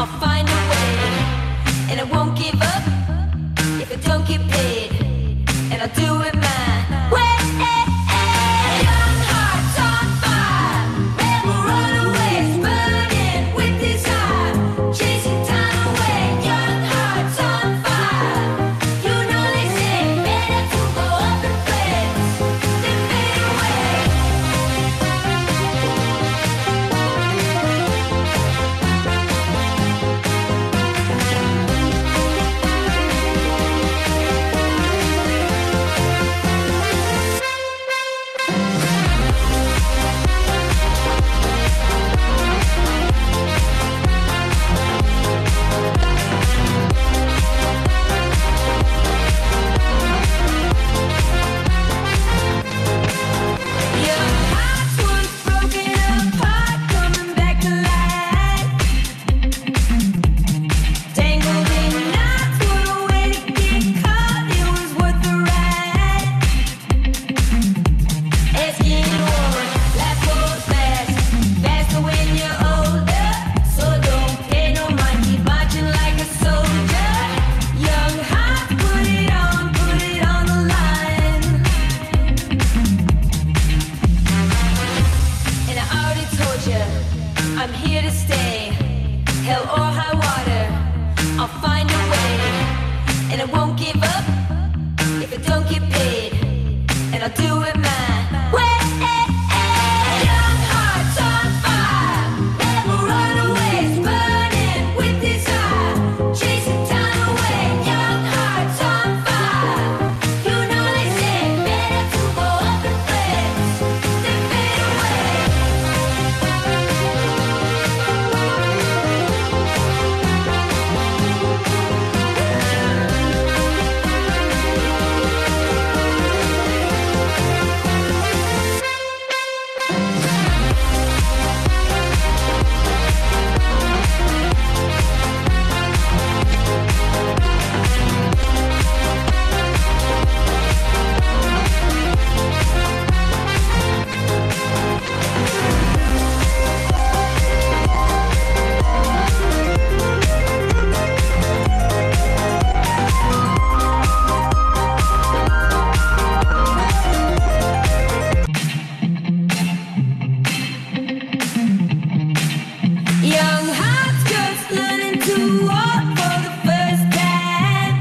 I'll find a way, and I won't give up if I don't get paid, and I'll do it my way. Young hearts on fire, rebel runaways burning with desire, chasing time away. Young hearts on fire, you know they say better to go up in flames than fade away. Young hearts once broken apart, coming back to life. Tangled in knots, what a way to get caught. It was worth the ride. Asking one, life goes fast, faster when you're older. So don't pay no mind, keep marching like a soldier. Young hearts, put it on the line. And I already told you, I'm here to stay. Hell or high water, I'll find a way. And I won't give up if I don't get paid, and I'll do it my way. Young hearts on fire, rebel runaways burning with desire, chasing time away. Young hearts on fire, you know they say better to go up in flames than fade away. Young hearts just learning to walk for the first time.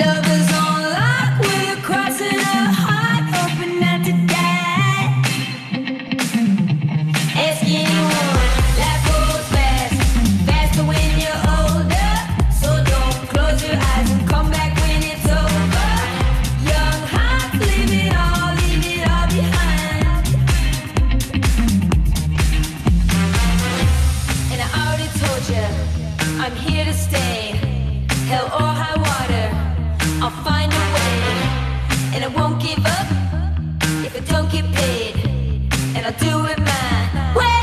Lovers on lock with a cross in her heart, hoping not to die. Ask anyone, life goes fast, faster when you're older. So don't close your eyes and come back when it's over. Young hearts, leave it all behind. And I already told you, I'm here to stay. Hell or high water, I'll find a way. And I won't give up if I don't get paid, and I'll do it my way.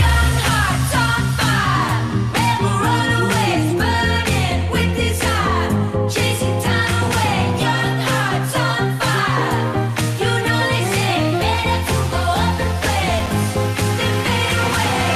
Young hearts on fire, rebel runaways burning with desire, chasing time away. Young hearts on fire, you know they say better to go up in flames than fade away.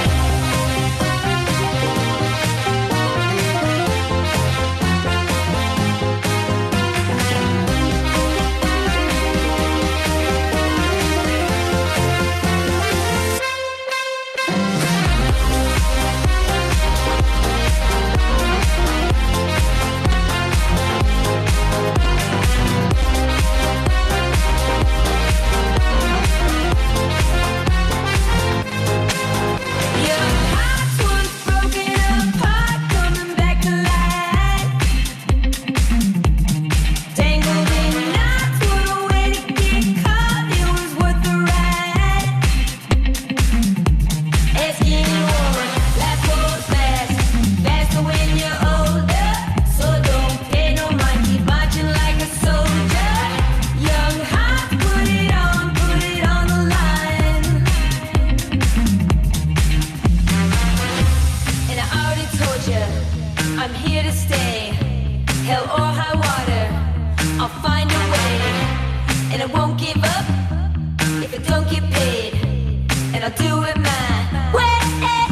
Young hearts once broken apart, coming back to life. Tangled in knots, what a way to get caught. It was worth the ride. Ask anyone, life goes fast, faster when you're older. So don't pay no mind, keep marching like a soldier. Young hearts, put it on the line. And I already told you, I'm here to stay. Hell or high water, I'll find a way. And I won't give up if I don't get paid, and I'll do it my way.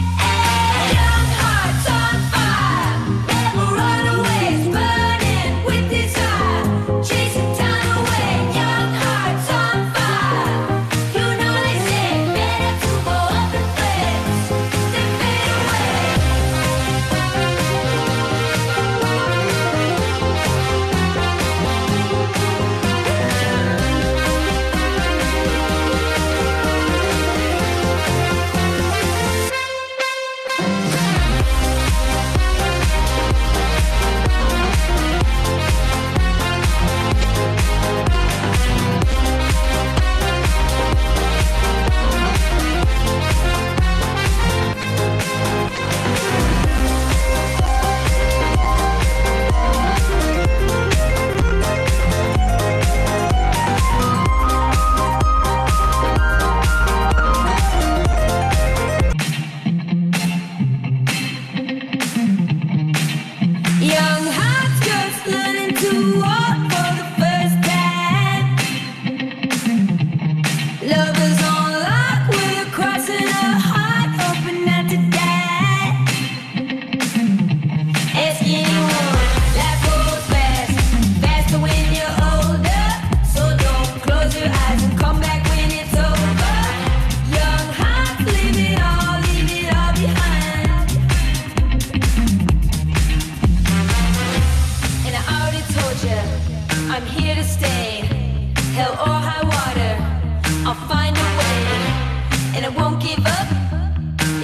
give up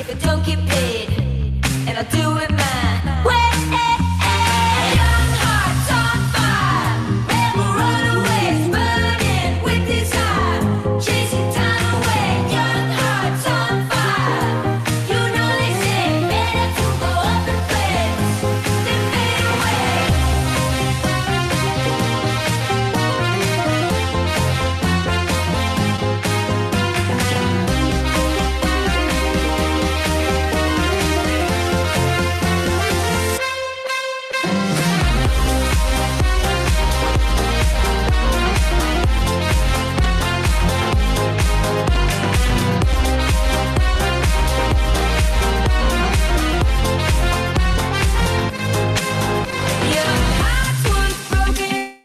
if I don't get paid, and I'll do it my way. Young hearts on fire, rebel runaways burning with desire, chasing time away. Young hearts on fire, you know they say better to go up in flames than fade away. Young hearts once broken.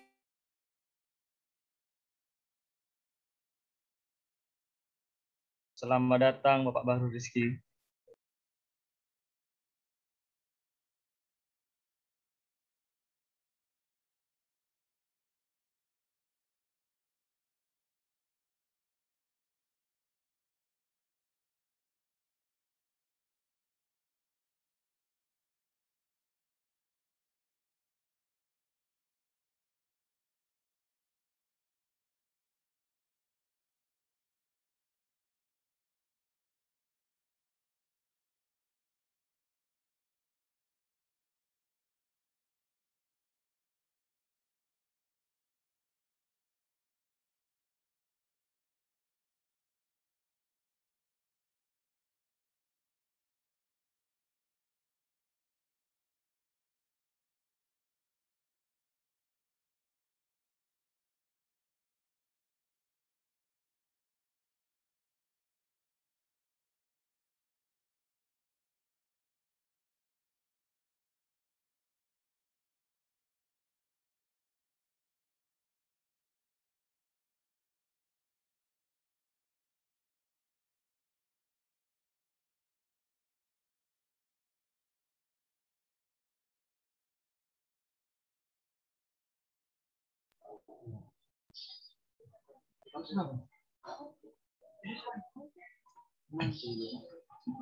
Selamat datang Bapak Bahrul Rizky.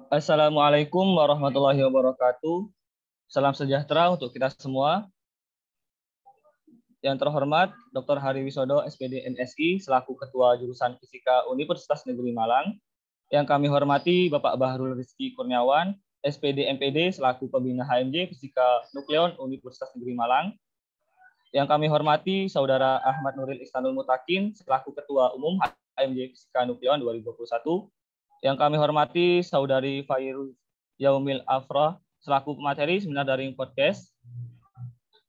Assalamualaikum warahmatullahi wabarakatuh. Salam sejahtera untuk kita semua. Yang terhormat Dr. Hari Wisodo, SPD MSI, selaku Ketua Jurusan Fisika Universitas Negeri Malang. Yang kami hormati Bapak Bahrul Rizky Kurniawan, SPD MPD, selaku Pembina HMJ Fisika Nukleon Universitas Negeri Malang. Yang kami hormati Saudara Ahmad Nuril Ihsanul Mutakin, selaku Ketua Umum HMJ Fisika Nukleon 2021. Yang kami hormati Saudari Fairuz Yaumil Afrah, selaku pemateri seminar daring podcast,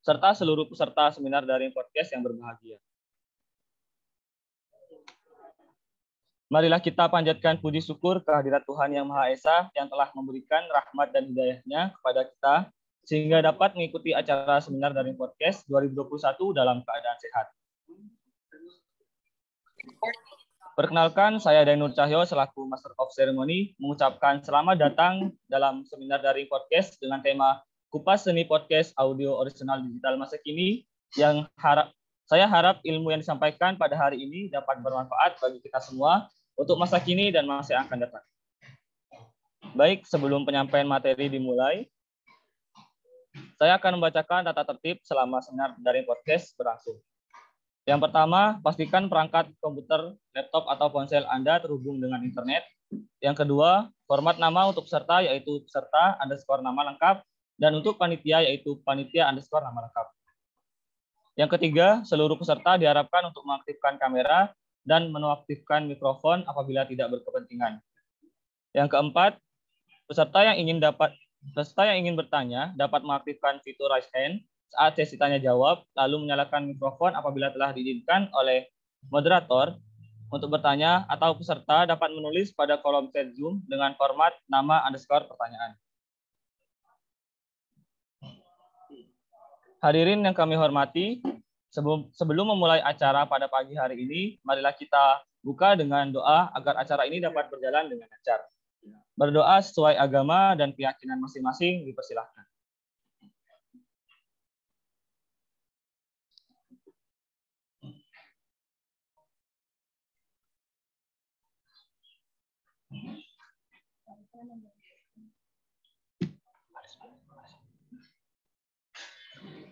serta seluruh peserta seminar daring podcast yang berbahagia. Marilah kita panjatkan puji syukur kehadirat Tuhan Yang Maha Esa yang telah memberikan rahmat dan hidayah-Nya kepada kita, sehingga dapat mengikuti acara seminar daring podcast 2021 dalam keadaan sehat. Perkenalkan, saya Dainur Cahyo selaku Master of Ceremony mengucapkan selamat datang dalam seminar daring podcast dengan tema Kupas Seni Podcast Audio Original Digital Masa Kini, yang saya harap ilmu yang disampaikan pada hari ini dapat bermanfaat bagi kita semua untuk masa kini dan masa yang akan datang. Baik, sebelum penyampaian materi dimulai, saya akan membacakan tata tertib selama seminar daring podcast berlangsung. Yang pertama, pastikan perangkat komputer, laptop, atau ponsel Anda terhubung dengan internet. Yang kedua, format nama untuk peserta yaitu peserta _ nama lengkap, dan untuk panitia yaitu panitia _ nama lengkap. Yang ketiga, seluruh peserta diharapkan untuk mengaktifkan kamera dan menonaktifkan mikrofon apabila tidak berkepentingan. Yang keempat, peserta yang ingin bertanya dapat mengaktifkan fitur raise hand saat sesi tanya jawab, lalu menyalakan mikrofon apabila telah diizinkan oleh moderator untuk bertanya, atau peserta dapat menulis pada kolom chat Zoom dengan format nama _ pertanyaan. Hadirin yang kami hormati, sebelum memulai acara pada pagi hari ini, marilah kita buka dengan doa agar acara ini dapat berjalan dengan lancar. Berdoa sesuai agama dan keyakinan masing-masing dipersilahkan.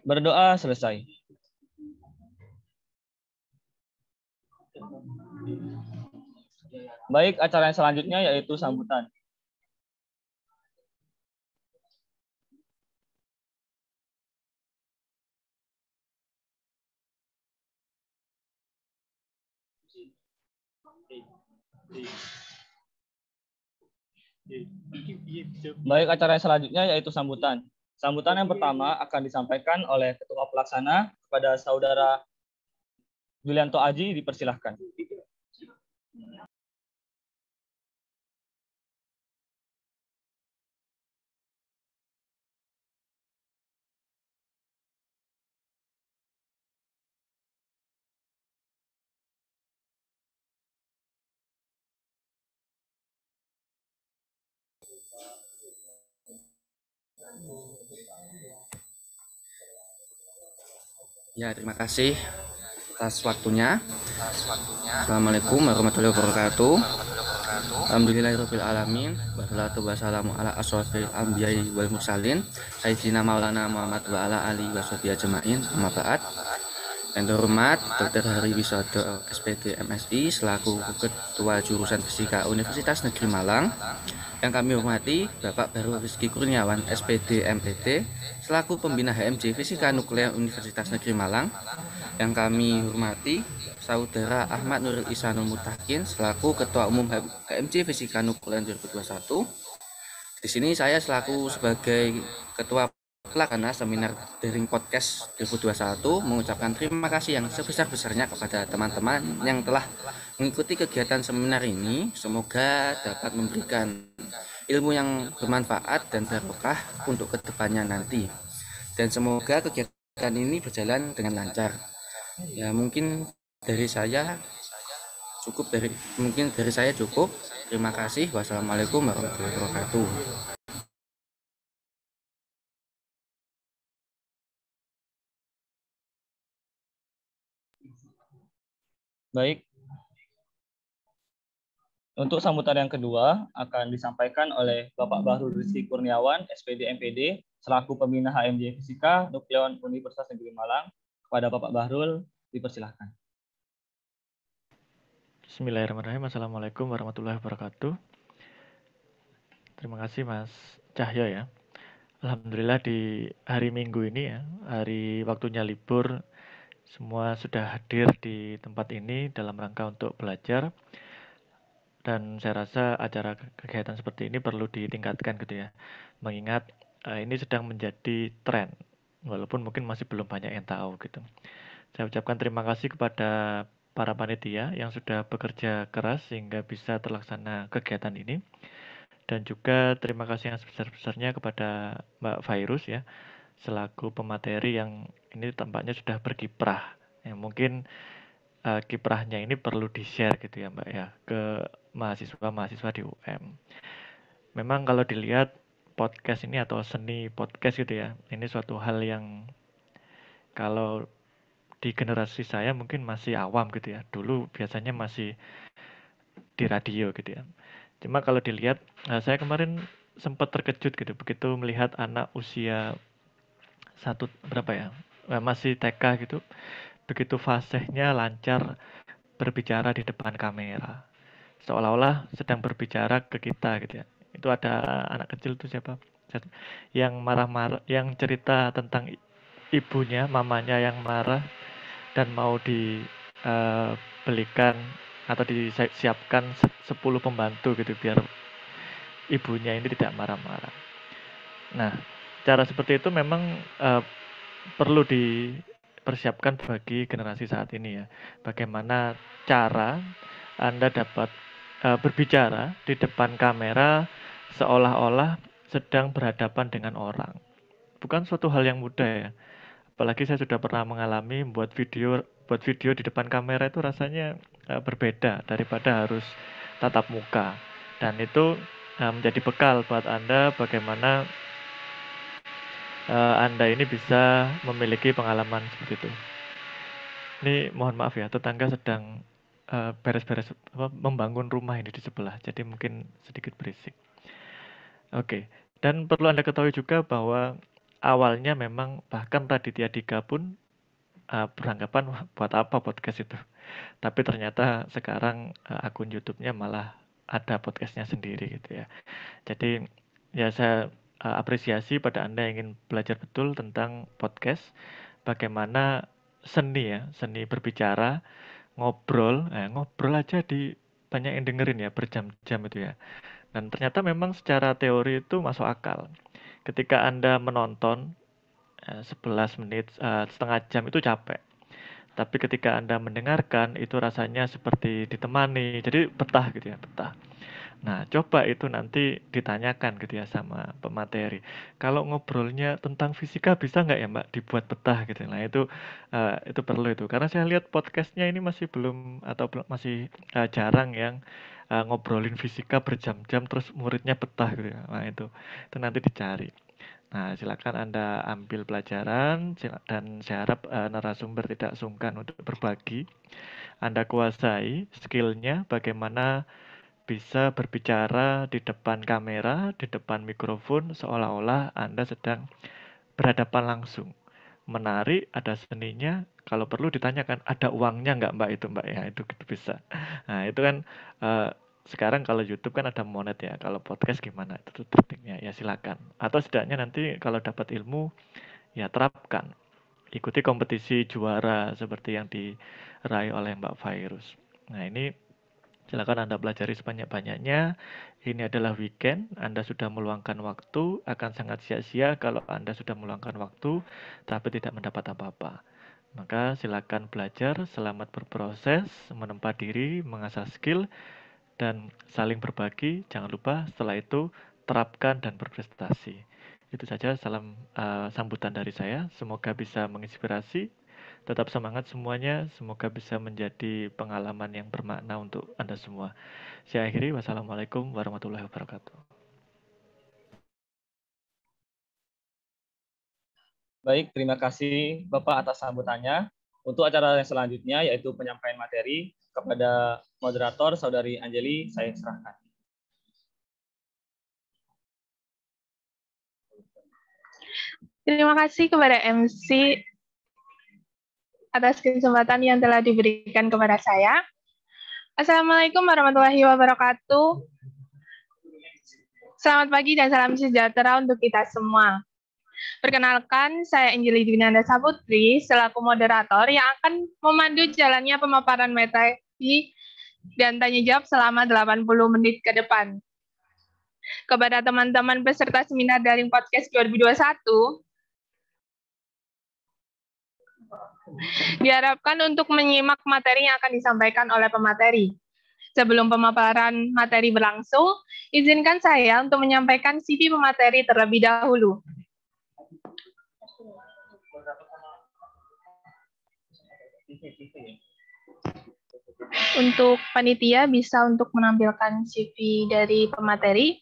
Berdoa selesai. Baik, acara yang selanjutnya yaitu sambutan. Baik, acara yang selanjutnya yaitu sambutan. Sambutan yang pertama akan disampaikan oleh Ketua Pelaksana kepada Saudara Julianto Aji, dipersilahkan. Ya, terima kasih atas waktunya. Assalamualaikum warahmatullahi wabarakatuh. Alhamdulillahirabbil alamin. Wassalatu wassalamu ala asyrofil anbiya'i wal mursalin sayyidina Maulana Muhammad wa ala alihi washabihi ajmain. Amma ba'd. Yang terhormat Dr. Hari Wisodo SPD MSI selaku Ketua Jurusan Fisika Universitas Negeri Malang. Yang kami hormati Bapak Bahrul Rizky Kurniawan SPD MPD selaku Pembina HMJ Fisika Nuklir Universitas Negeri Malang. Yang kami hormati Saudara Ahmad Nurul Ihsanul Mutakin selaku Ketua Umum HMJ Fisika Nuklir 2021. Di sini saya selaku sebagai Ketua Pelaksana Seminar Daring Podcast 2021 mengucapkan terima kasih yang sebesar-besarnya kepada teman-teman yang telah mengikuti kegiatan seminar ini. Semoga dapat memberikan ilmu yang bermanfaat dan barokah untuk kedepannya nanti. Dan semoga kegiatan ini berjalan dengan lancar. Ya, mungkin dari saya cukup. Terima kasih. Wassalamualaikum warahmatullahi wabarakatuh. Baik. Untuk sambutan yang kedua akan disampaikan oleh Bapak Bahrul Rizky Kurniawan, SPD MPD, selaku Pembina HMJ Fisika Nukleon Universitas Negeri Malang. Kepada Bapak Bahrul, dipersilahkan. Bismillahirrahmanirrahim. Assalamualaikum warahmatullahi wabarakatuh. Terima kasih Mas Cahyo ya. Alhamdulillah di hari Minggu ini ya, hari waktunya libur, semua sudah hadir di tempat ini dalam rangka untuk belajar. Dan saya rasa acara kegiatan seperti ini perlu ditingkatkan gitu ya. Mengingat ini sedang menjadi tren, walaupun mungkin masih belum banyak yang tahu gitu. Saya ucapkan terima kasih kepada para panitia yang sudah bekerja keras sehingga bisa terlaksana kegiatan ini. Dan juga terima kasih yang sebesar-besarnya kepada Mbak Virus ya, selaku pemateri yang ini tampaknya sudah berkiprah. Yang mungkin kiprahnya ini perlu di-share gitu ya Mbak ya, ke mahasiswa-mahasiswa di UM. Memang kalau dilihat podcast ini atau seni podcast gitu ya, ini suatu hal yang kalau di generasi saya mungkin masih awam gitu ya. Dulu biasanya masih di radio gitu ya. Cuma kalau dilihat, saya kemarin sempat terkejut gitu begitu melihat anak usia masih TK gitu, begitu fasihnya lancar berbicara di depan kamera, seolah-olah sedang berbicara ke kita gitu ya. Itu ada anak kecil tuh siapa? Yang marah-marah, yang cerita tentang ibunya, mamanya yang marah dan mau dibelikan atau disiapkan 10 pembantu gitu biar ibunya ini tidak marah-marah. Nah, cara seperti itu memang perlu dipersiapkan bagi generasi saat ini ya. Bagaimana cara Anda dapat berbicara di depan kamera seolah-olah sedang berhadapan dengan orang. Bukan suatu hal yang mudah ya. Apalagi saya sudah pernah mengalami buat video di depan kamera itu rasanya berbeda daripada harus tatap muka. Dan itu menjadi bekal buat Anda bagaimana Anda ini bisa memiliki pengalaman seperti itu. Ini mohon maaf ya, tetangga sedang beres-beres membangun rumah ini di sebelah, jadi mungkin sedikit berisik. Oke. Dan perlu Anda ketahui juga bahwa awalnya memang bahkan Raditya Dika pun beranggapan "Wah, buat apa podcast itu?" Tapi ternyata sekarang akun YouTube-nya malah ada podcastnya sendiri gitu ya. Jadi ya saya apresiasi pada Anda yang ingin belajar betul tentang podcast, bagaimana seni ya, seni berbicara, ngobrol aja banyak yang dengerin ya berjam-jam itu ya. Dan ternyata memang secara teori itu masuk akal. Ketika Anda menonton 11 menit, setengah jam itu capek. Tapi ketika Anda mendengarkan itu rasanya seperti ditemani, jadi betah gitu ya, betah. Nah, coba itu nanti ditanyakan gitu ya sama pemateri. Kalau ngobrolnya tentang fisika bisa nggak ya Mbak dibuat betah gitu. Nah, itu perlu itu. Karena saya lihat podcastnya ini masih belum atau masih jarang yang ngobrolin fisika berjam-jam terus muridnya betah gitu ya. Nah, itu nanti dicari. Nah, silakan Anda ambil pelajaran dan saya harap narasumber tidak sungkan untuk berbagi. Anda kuasai skillnya bagaimana bisa berbicara di depan kamera, di depan mikrofon, seolah-olah Anda sedang berhadapan langsung. Menarik, ada seninya. Kalau perlu ditanyakan, ada uangnya nggak Mbak itu Mbak ya, itu bisa. Nah itu kan sekarang kalau YouTube kan ada monet ya. Kalau podcast gimana? Itu triknya ya silakan. Atau setidaknya nanti kalau dapat ilmu ya terapkan. Ikuti kompetisi juara seperti yang diraih oleh Mbak Virus. Nah ini silakan Anda pelajari sebanyak-banyaknya. Ini adalah weekend, Anda sudah meluangkan waktu, akan sangat sia-sia kalau Anda sudah meluangkan waktu tapi tidak mendapat apa-apa. Maka silakan belajar, selamat berproses, menempa diri, mengasah skill, dan saling berbagi. Jangan lupa setelah itu terapkan dan berprestasi. Itu saja salam sambutan dari saya. Semoga bisa menginspirasi. Tetap semangat semuanya. Semoga bisa menjadi pengalaman yang bermakna untuk Anda semua. Saya akhiri. Wassalamualaikum warahmatullahi wabarakatuh. Baik, terima kasih Bapak atas sambutannya. Untuk acara yang selanjutnya yaitu penyampaian materi kepada moderator Saudari Anjeli, saya serahkan. Terima kasih kepada MC atas kesempatan yang telah diberikan kepada saya. Assalamualaikum warahmatullahi wabarakatuh. Selamat pagi dan salam sejahtera untuk kita semua. Perkenalkan, saya Anjeli Dwinanda Saputri, selaku moderator yang akan memandu jalannya pemaparan materi dan tanya jawab selama 80 menit ke depan. Kepada teman-teman peserta seminar daring podcast 2021, diharapkan untuk menyimak materi yang akan disampaikan oleh pemateri. Sebelum pemaparan materi berlangsung, izinkan saya untuk menyampaikan CV pemateri terlebih dahulu. Untuk panitia bisa untuk menampilkan CV dari pemateri.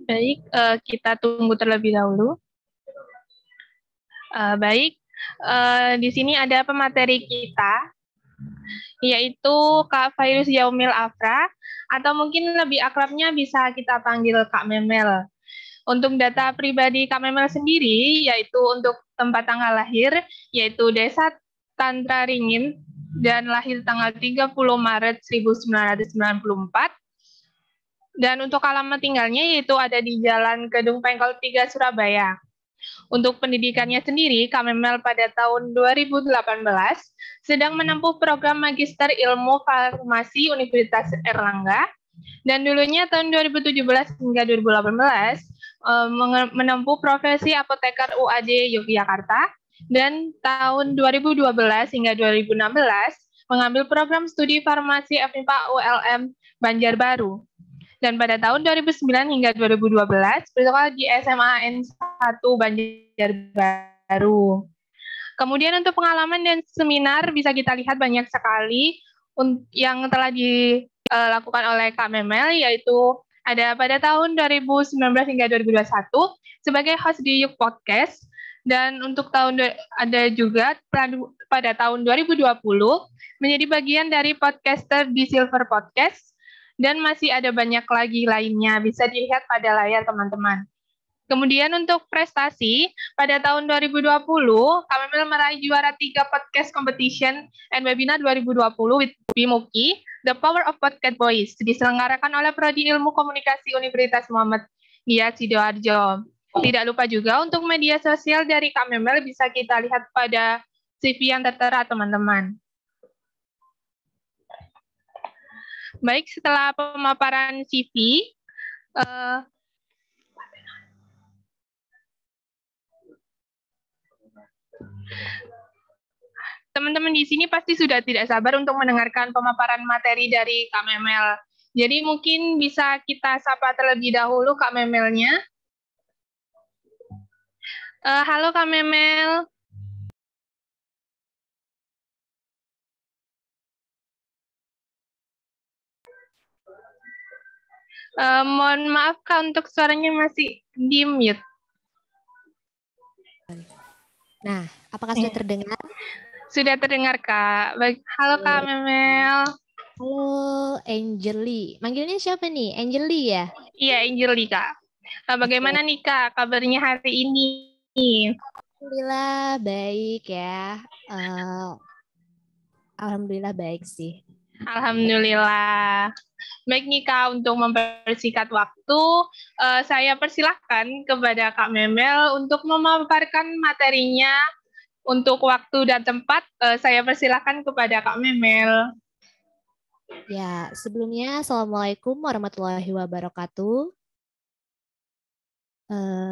Baik, kita tunggu terlebih dahulu. Baik, di sini ada pemateri kita, yaitu Kak Virus Yaumil Afra, atau mungkin lebih akrabnya bisa kita panggil Kak Memel. Untuk data pribadi Kak Memel sendiri, yaitu untuk tempat tanggal lahir, yaitu Desa Tantra Ringin, dan lahir tanggal 30 Maret 1994. Dan untuk alamat tinggalnya yaitu ada di Jalan Gedung Pengkol 3 Surabaya. Untuk pendidikannya sendiri, Kak Memel pada tahun 2018 sedang menempuh program Magister Ilmu Farmasi Universitas Erlangga, dan dulunya tahun 2017 hingga 2018 menempuh profesi apoteker UAD Yogyakarta, dan tahun 2012 hingga 2016 mengambil program studi farmasi FMIPA ULM Banjarbaru. Dan pada tahun 2009 hingga 2012 bersekolah di SMA N1 Banjarbaru. Kemudian untuk pengalaman dan seminar bisa kita lihat banyak sekali yang telah dilakukan oleh Kak Memel, yaitu ada pada tahun 2019 hingga 2021 sebagai host di Yuk Podcast, dan untuk ada juga pada tahun 2020 menjadi bagian dari podcaster di Silver Podcast, dan masih ada banyak lagi lainnya, bisa dilihat pada layar teman-teman. Kemudian untuk prestasi, pada tahun 2020, Kak Memel meraih juara 3 podcast competition and webinar 2020 with Bimuki, The Power of Podcast Voice, diselenggarakan oleh Prodi Ilmu Komunikasi Universitas Muhammad Giyas Sidoarjo. Tidak lupa juga untuk media sosial dari Kak Memel bisa kita lihat pada CV yang tertera, teman-teman. Baik, setelah pemaparan CV, teman-teman di sini pasti sudah tidak sabar untuk mendengarkan pemaparan materi dari Kak Memel. Jadi mungkin bisa kita sapa terlebih dahulu Kak Memelnya. Halo Kak Memel. Mohon maaf Kak, untuk suaranya masih di mute. Nah, apakah sudah terdengar? Sudah terdengar, Kak. Baik. Halo, Kak Memel. Halo, Angeli. Manggilnya siapa nih? Angeli ya? Iya, Angeli, Kak. Bagaimana nih, Kak, kabarnya hari ini? Alhamdulillah baik ya. Alhamdulillah baik sih. Alhamdulillah. Baik nih, Kak, untuk mempersingkat waktu, saya persilahkan kepada Kak Memel untuk memaparkan materinya. Untuk waktu dan tempat, saya persilahkan kepada Kak Memel. Ya, sebelumnya Assalamualaikum warahmatullahi wabarakatuh.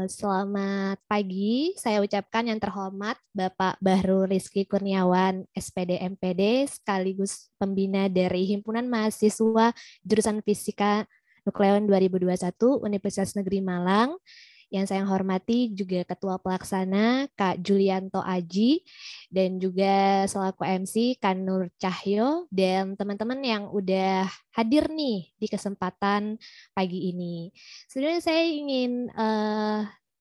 Selamat pagi, saya ucapkan yang terhormat Bapak Bahrul Rizky Kurniawan, SPD MPD, sekaligus pembina dari Himpunan Mahasiswa Jurusan Fisika Nukleon 2021 Universitas Negeri Malang. Yang saya hormati juga Ketua Pelaksana Kak Julianto Aji, dan juga selaku MC Kak Nur Cahyo, dan teman-teman yang udah hadir nih di kesempatan pagi ini. Sebenarnya saya ingin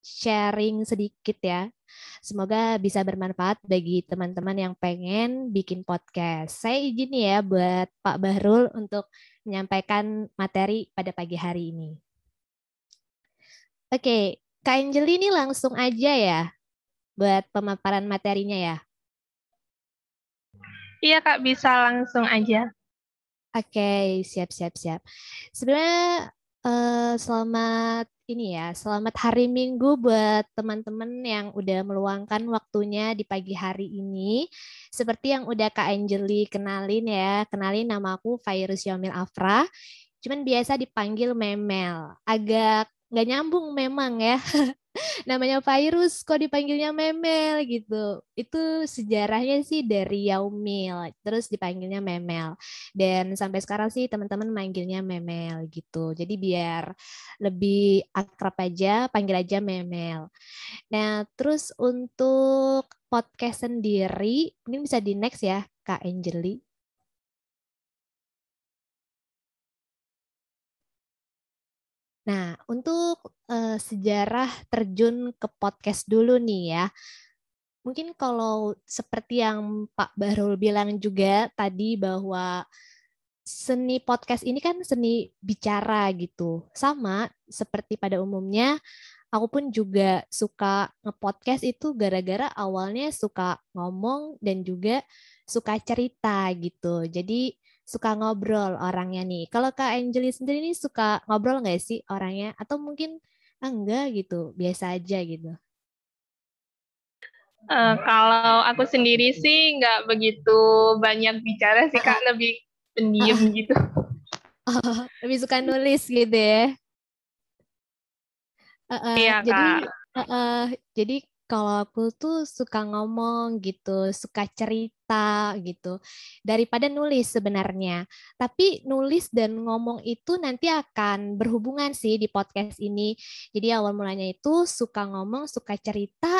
sharing sedikit ya. Semoga bisa bermanfaat bagi teman-teman yang pengen bikin podcast. Saya izin ya buat Pak Bahrul untuk menyampaikan materi pada pagi hari ini. Oke, Kak Angeli ini langsung aja ya buat pemaparan materinya ya. Iya Kak, bisa langsung aja. Oke, siap. Sebenarnya selamat selamat hari Minggu buat teman-teman yang udah meluangkan waktunya di pagi hari ini. Seperti yang udah Kak Angeli kenalin ya, kenalin nama aku Fairuz Yaumil Afra. Cuman biasa dipanggil Memel. Agak nggak nyambung memang ya. Namanya Fairuz kok dipanggilnya Memel gitu. Itu sejarahnya sih dari Yaumil, terus dipanggilnya Memel. Dan sampai sekarang sih teman-teman manggilnya Memel gitu. Jadi biar lebih akrab aja, panggil aja Memel. Nah, terus untuk podcast sendiri, mungkin bisa di next ya, Kak Angeli. Nah, untuk sejarah terjun ke podcast dulu nih ya. Mungkin kalau seperti yang Pak Bahrul bilang juga tadi bahwa seni podcast ini kan seni bicara gitu. Sama seperti pada umumnya, aku pun juga suka nge-podcast itu gara-gara awalnya suka ngomong dan juga suka cerita gitu. Jadi suka ngobrol orangnya nih. Kalau Kak Angeli sendiri nih suka ngobrol nggak sih orangnya? Atau mungkin enggak gitu, biasa aja gitu? Kalau aku sendiri sih nggak begitu banyak bicara sih Kak, lebih pendiam gitu. Lebih suka nulis gitu ya? Iya Kak. Jadi kalau aku tuh suka ngomong gitu, suka cerita gitu, daripada nulis sebenarnya. Tapi nulis dan ngomong itu nanti akan berhubungan sih di podcast ini. Jadi awal mulanya itu suka ngomong, suka cerita,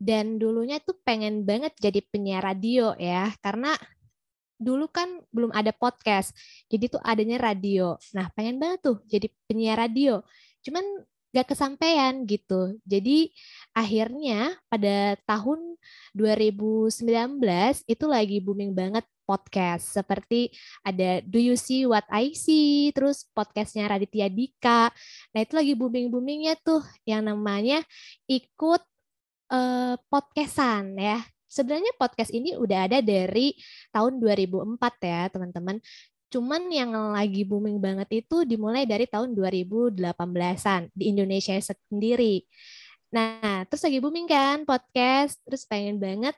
Dan dulunya tuh pengen banget jadi penyiar radio ya, karena dulu kan belum ada podcast, jadi tuh adanya radio. Nah, pengen banget tuh jadi penyiar radio. Cuman gak kesampaian gitu. Jadi akhirnya pada tahun 2019 itu lagi booming banget podcast. Seperti ada Do You See What I See, terus podcastnya Raditya Dika. Nah, itu lagi booming-boomingnya tuh yang namanya ikut podcastan ya. Sebenarnya podcast ini udah ada dari tahun 2004 ya, teman-teman. Cuman yang lagi booming banget itu dimulai dari tahun 2018-an di Indonesia sendiri. Nah, terus lagi booming kan podcast, terus pengen banget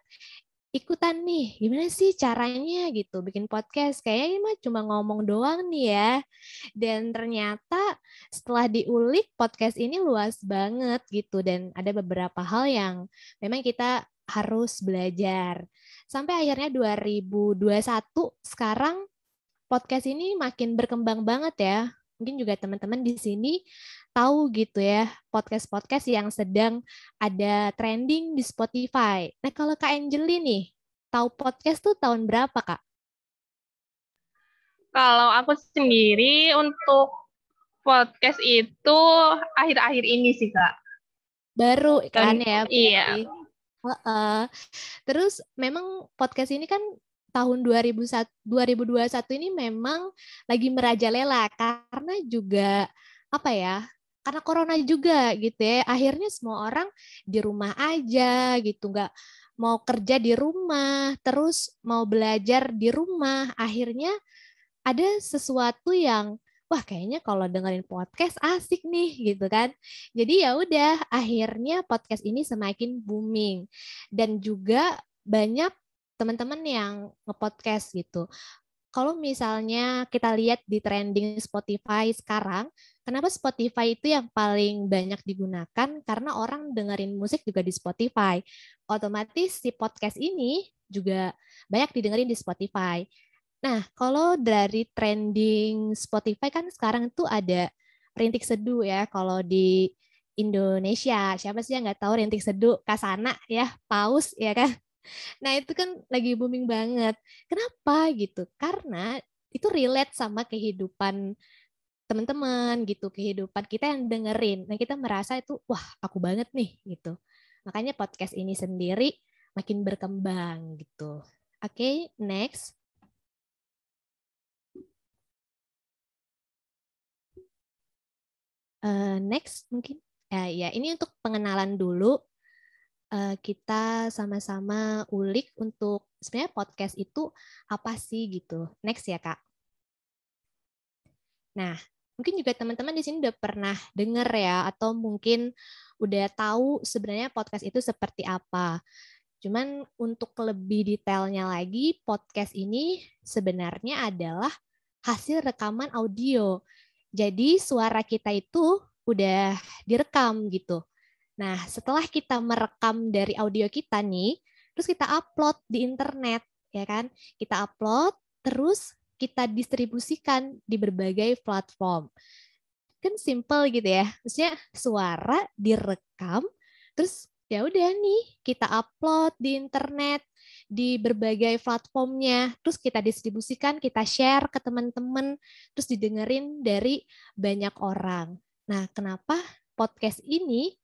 ikutan nih, gimana sih caranya gitu bikin podcast? Kayaknya mah cuma ngomong doang nih ya. Dan ternyata setelah diulik podcast ini luas banget gitu dan ada beberapa hal yang memang kita harus belajar. Sampai akhirnya 2021 sekarang podcast ini makin berkembang banget ya. Mungkin juga teman-teman di sini tahu gitu ya podcast-podcast yang sedang ada trending di Spotify. Nah, kalau Kak Anjeli nih, tahu podcast tuh tahun berapa, Kak? Kalau aku sendiri untuk podcast itu akhir-akhir ini sih, Kak. Baru kan ya? Iya. Terus memang podcast ini kan tahun 2021 ini memang lagi merajalela karena juga apa ya? Karena corona juga gitu ya. Akhirnya semua orang di rumah aja gitu, nggak mau kerja di rumah, terus mau belajar di rumah. Akhirnya ada sesuatu yang wah kayaknya kalau dengerin podcast asik nih gitu kan. Jadi ya udah akhirnya podcast ini semakin booming dan juga banyak teman-teman yang nge-podcast gitu. Kalau misalnya kita lihat di trending Spotify sekarang, kenapa Spotify itu yang paling banyak digunakan? Karena orang dengerin musik juga di Spotify. Otomatis si podcast ini juga banyak didengerin di Spotify. Nah, kalau dari trending Spotify kan sekarang tuh ada Rintik Seduh ya, kalau di Indonesia. Siapa sih yang nggak tahu Rintik Seduh? Kasana ya, Paus ya kan? Nah, itu kan lagi booming banget. Kenapa gitu? Karena itu relate sama kehidupan teman-teman gitu, kehidupan kita yang dengerin. Nah, kita merasa itu, wah aku banget nih gitu. Makanya podcast ini sendiri makin berkembang gitu. Oke, next. Next mungkin. Ya, ini untuk pengenalan dulu. Kita sama-sama ulik untuk sebenarnya podcast itu apa sih gitu. Next ya, Kak. Nah, mungkin juga teman-teman di sini udah pernah dengar ya, atau mungkin udah tahu sebenarnya podcast itu seperti apa. Cuman untuk lebih detailnya lagi, podcast ini sebenarnya adalah hasil rekaman audio. Jadi suara kita itu udah direkam gitu. Nah, setelah kita merekam dari audio kita nih, terus kita upload di internet, ya kan? Kita upload, terus kita distribusikan di berbagai platform. Kan simple gitu ya. Maksudnya suara direkam, terus ya udah nih kita upload di internet, di berbagai platformnya, terus kita distribusikan, kita share ke teman-teman, terus didengerin dari banyak orang. Nah, kenapa podcast ini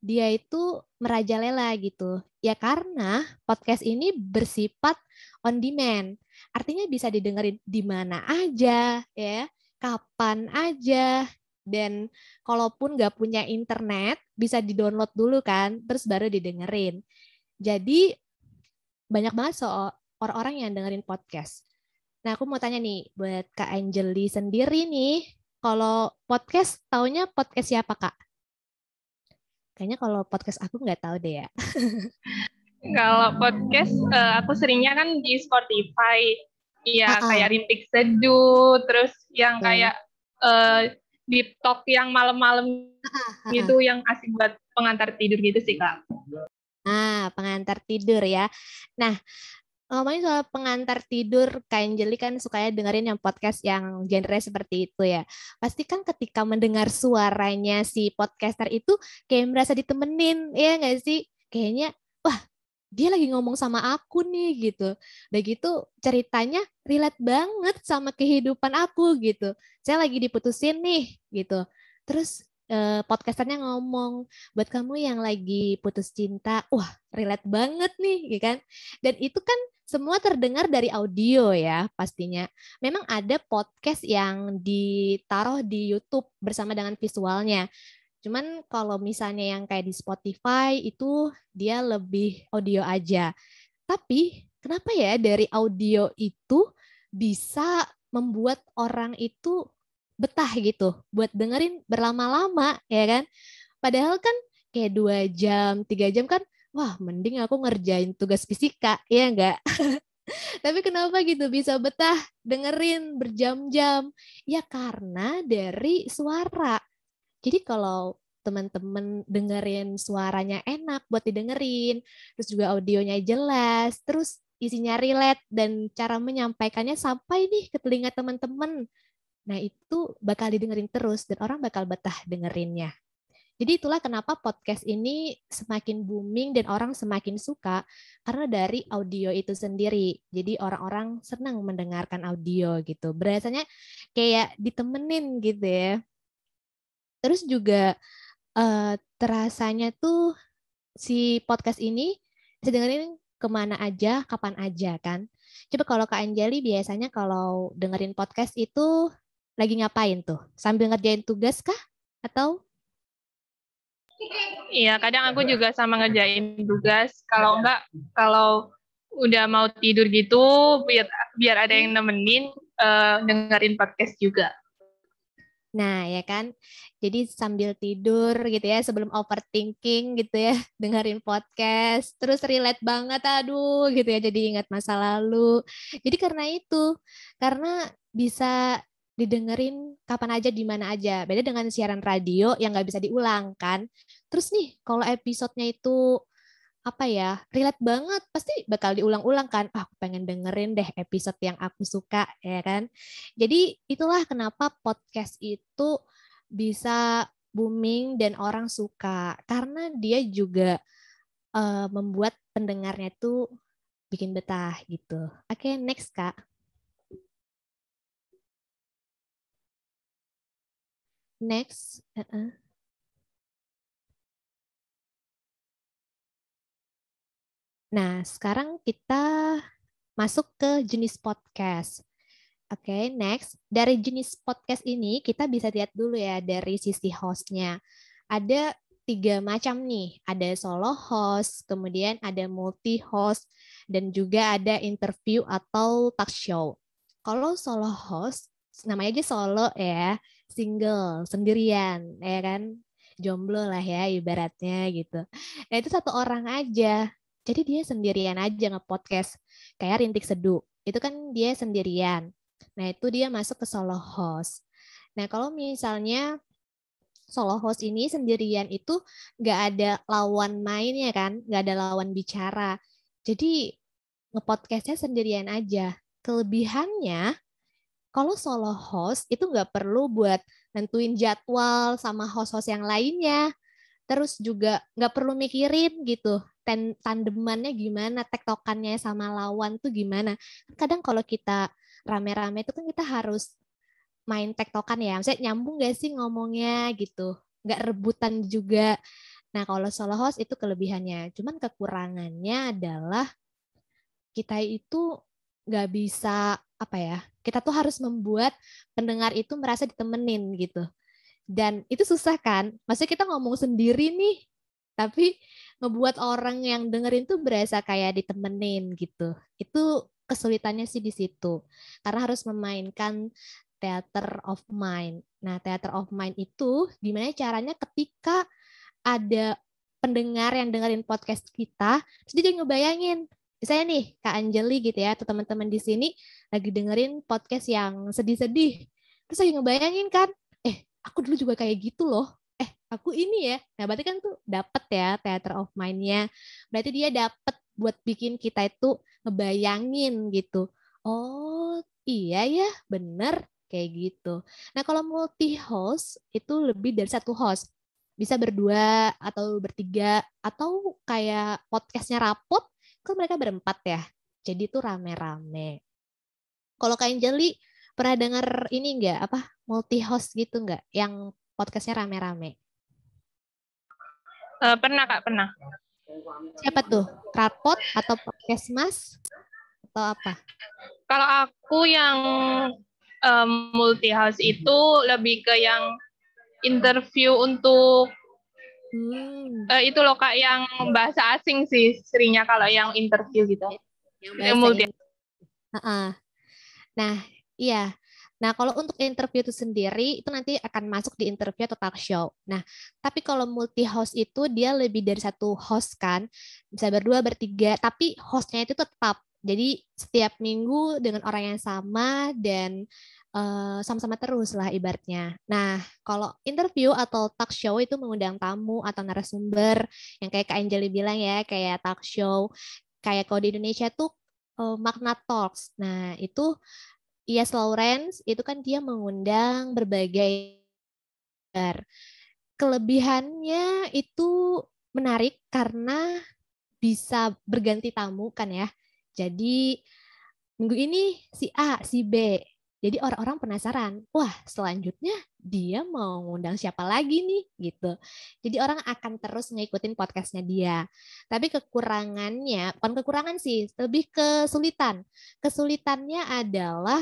dia itu merajalela gitu? Ya karena podcast ini bersifat on demand. Artinya bisa didengerin di mana aja, ya, kapan aja. Dan kalaupun nggak punya internet, bisa di-download dulu kan, terus baru didengerin. Jadi banyak banget orang-orang yang dengerin podcast. Nah, aku mau tanya nih, buat Kak Anjeli sendiri nih, kalau podcast, taunya podcast siapa, Kak? Kayaknya kalau podcast aku nggak tahu deh ya. Kalau podcast, aku seringnya kan di Spotify. Iya, kayak Rintik Seduh, terus yang kayak deep talk yang malam-malam gitu, yang asik buat pengantar tidur gitu sih, Kak. Pengantar tidur ya. Nah, ngomongin soal pengantar tidur, Kak Anjeli kan sukanya dengerin yang podcast yang genre seperti itu ya. Pasti kan ketika mendengar suaranya si podcaster itu kayak merasa ditemenin, ya nggak sih? Kayaknya, wah dia lagi ngomong sama aku nih gitu. Udah gitu ceritanya relate banget sama kehidupan aku gitu. Saya lagi diputusin nih gitu. Terus podcasternya ngomong, buat kamu yang lagi putus cinta, wah relate banget nih, gitu kan? Dan itu kan semua terdengar dari audio ya pastinya. Memang ada podcast yang ditaruh di YouTube bersama dengan visualnya. Cuman kalau misalnya yang kayak di Spotify itu dia lebih audio aja. Tapi kenapa ya dari audio itu bisa membuat orang itu betah gitu buat dengerin berlama-lama ya kan? Padahal kan kayak 2 jam, 3 jam kan, wah mending aku ngerjain tugas fisika, ya enggak? Tapi kenapa gitu bisa betah dengerin berjam-jam? Ya karena dari suara. Jadi kalau teman-teman dengerin suaranya enak buat didengerin, terus juga audionya jelas, terus isinya relate dan cara menyampaikannya sampai nih ke telinga teman-teman. Nah, itu bakal didengerin terus dan orang bakal betah dengerinnya. Jadi itulah kenapa podcast ini semakin booming dan orang semakin suka karena dari audio itu sendiri. Jadi orang-orang senang mendengarkan audio gitu. Berasanya kayak ditemenin gitu ya. Terus juga terasanya tuh si podcast ini bisa dengerin kemana aja, kapan aja kan. Coba kalau Kak Anjali biasanya kalau dengerin podcast itu lagi ngapain tuh? Sambil ngerjain tugas kah? Atau? Iya, kadang aku juga sama ngerjain tugas. Kalau enggak, kalau udah mau tidur gitu, biar ada yang nemenin, dengerin podcast juga. Nah, ya kan. Jadi sambil tidur gitu ya, sebelum overthinking gitu ya, dengerin podcast, terus relate banget, aduh gitu ya, jadi ingat masa lalu. Jadi karena itu, karena bisa didengerin kapan aja, di mana aja. Beda dengan siaran radio yang nggak bisa diulang kan. Terus nih, kalau episodenya itu apa ya, relate banget, pasti bakal diulang-ulang kan. Ah, aku pengen dengerin deh episode yang aku suka, ya kan. Jadi itulah kenapa podcast itu bisa booming dan orang suka. Karena dia juga membuat pendengarnya tuh bikin betah gitu. Oke, next Kak. Next. Nah, sekarang kita masuk ke jenis podcast. Oke, next. Dari jenis podcast ini, kita bisa lihat dulu ya dari sisi hostnya. Ada 3 macam nih. Ada solo host, kemudian ada multi host, dan juga ada interview atau talk show. Kalau solo host, namanya aja solo ya, single, sendirian, ya kan? Jomblo lah ya ibaratnya gitu. Nah itu satu orang aja. Jadi dia sendirian aja nge-podcast. Kayak Rintik Seduh. Itu kan dia sendirian. Nah, itu dia masuk ke solo host. Nah, kalau misalnya solo host ini sendirian itu nggak ada lawan mainnya kan, nggak ada lawan bicara. Jadi ngepodcastnya sendirian aja. Kelebihannya, kalau solo host itu nggak perlu buat nentuin jadwal sama host-host yang lainnya. Terus juga nggak perlu mikirin gitu, tandemannya gimana, tektokannya sama lawan tuh gimana. Kadang kalau kita rame-rame itu kan kita harus main tektokan ya, maksudnya nyambung gak sih ngomongnya gitu, nggak rebutan juga. Nah kalau solo host itu kelebihannya, cuman kekurangannya adalah kita itu nggak bisa apa ya, kita tuh harus membuat pendengar itu merasa ditemenin gitu. Dan itu susah kan, maksudnya kita ngomong sendiri nih, tapi ngebuat orang yang dengerin tuh berasa kayak ditemenin gitu. Itu kesulitannya sih di situ. Karena harus memainkan theater of mind. Nah, theater of mind itu gimana caranya ketika ada pendengar yang dengerin podcast kita, terus dia jadi ngebayangin, misalnya nih Kak Anjeli gitu ya, atau teman-teman di sini lagi dengerin podcast yang sedih-sedih, terus lagi ngebayangin kan, aku dulu juga kayak gitu loh. Aku ini ya. Nah, berarti kan tuh dapet ya theater of mind-nya. Berarti dia dapet buat bikin kita itu ngebayangin gitu. Oh, iya ya, bener kayak gitu. Nah, kalau multi host itu lebih dari satu host. Bisa berdua atau bertiga atau kayak podcastnya rapot kan mereka berempat ya. Jadi tuh rame-rame. Kalau Kak Anjali pernah dengar ini enggak apa multi host gitu enggak yang podcastnya rame-rame? Pernah Kak, pernah. Siapa tuh? Krapot atau podcast Mas atau apa? Kalau aku yang multi house itu lebih ke yang interview untuk itu loh Kak, yang bahasa asing sih seringnya kalau yang interview gitu. Yang Yang multi. Nah, iya. Nah, kalau untuk interview itu sendiri, itu nanti akan masuk di interview atau talk show. Nah, tapi kalau multi host itu dia lebih dari satu host kan, bisa berdua, bertiga, tapi hostnya itu tetap. Jadi setiap minggu dengan orang yang sama dan sama-sama terus lah ibaratnya. Nah, kalau interview atau talk show itu mengundang tamu atau narasumber yang kayak Kak Anjali bilang ya, kayak talk show. Kayak kalau di Indonesia tuh Magna Talks. Nah, itu Yes Lawrence itu kan dia mengundang berbagai kelebihannya itu menarik karena bisa berganti tamu kan ya. Jadi minggu ini si A, si B. Jadi orang-orang penasaran, wah selanjutnya dia mau ngundang siapa lagi nih gitu. Jadi orang akan terus ngikutin podcastnya dia. Tapi kekurangannya, bukan kekurangan sih, lebih kesulitan. Kesulitannya adalah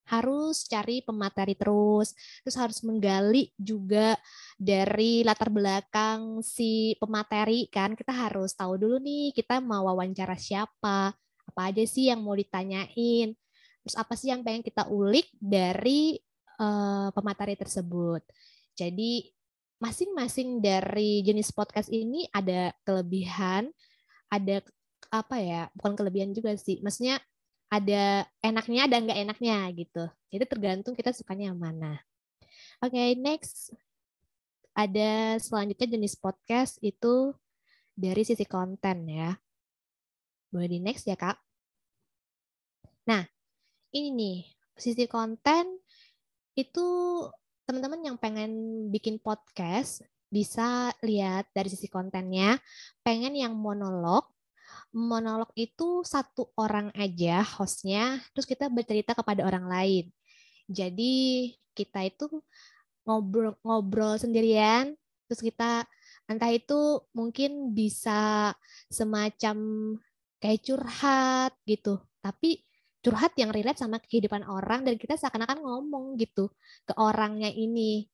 harus cari pemateri terus harus menggali juga dari latar belakang si pemateri kan. Kita harus tahu dulu nih kita mau wawancara siapa, apa aja sih yang mau ditanyain, terus apa sih yang pengen kita ulik dari pemateri tersebut. Jadi masing-masing dari jenis podcast ini ada kelebihan, ada apa ya, bukan kelebihan juga sih, maksudnya ada enaknya dan nggak enaknya gitu. Jadi tergantung kita sukanya yang mana. Oke, next. Ada selanjutnya jenis podcast itu dari sisi konten ya. Boleh di next ya, Kak. Nah, ini nih, sisi konten itu teman-teman yang pengen bikin podcast bisa lihat dari sisi kontennya. Pengen yang monolog itu satu orang aja hostnya, terus kita bercerita kepada orang lain. Jadi kita itu ngobrol sendirian, terus kita entah itu mungkin bisa semacam kayak curhat gitu, tapi curhat yang relate sama kehidupan orang dan kita seakan-akan ngomong gitu ke orangnya ini.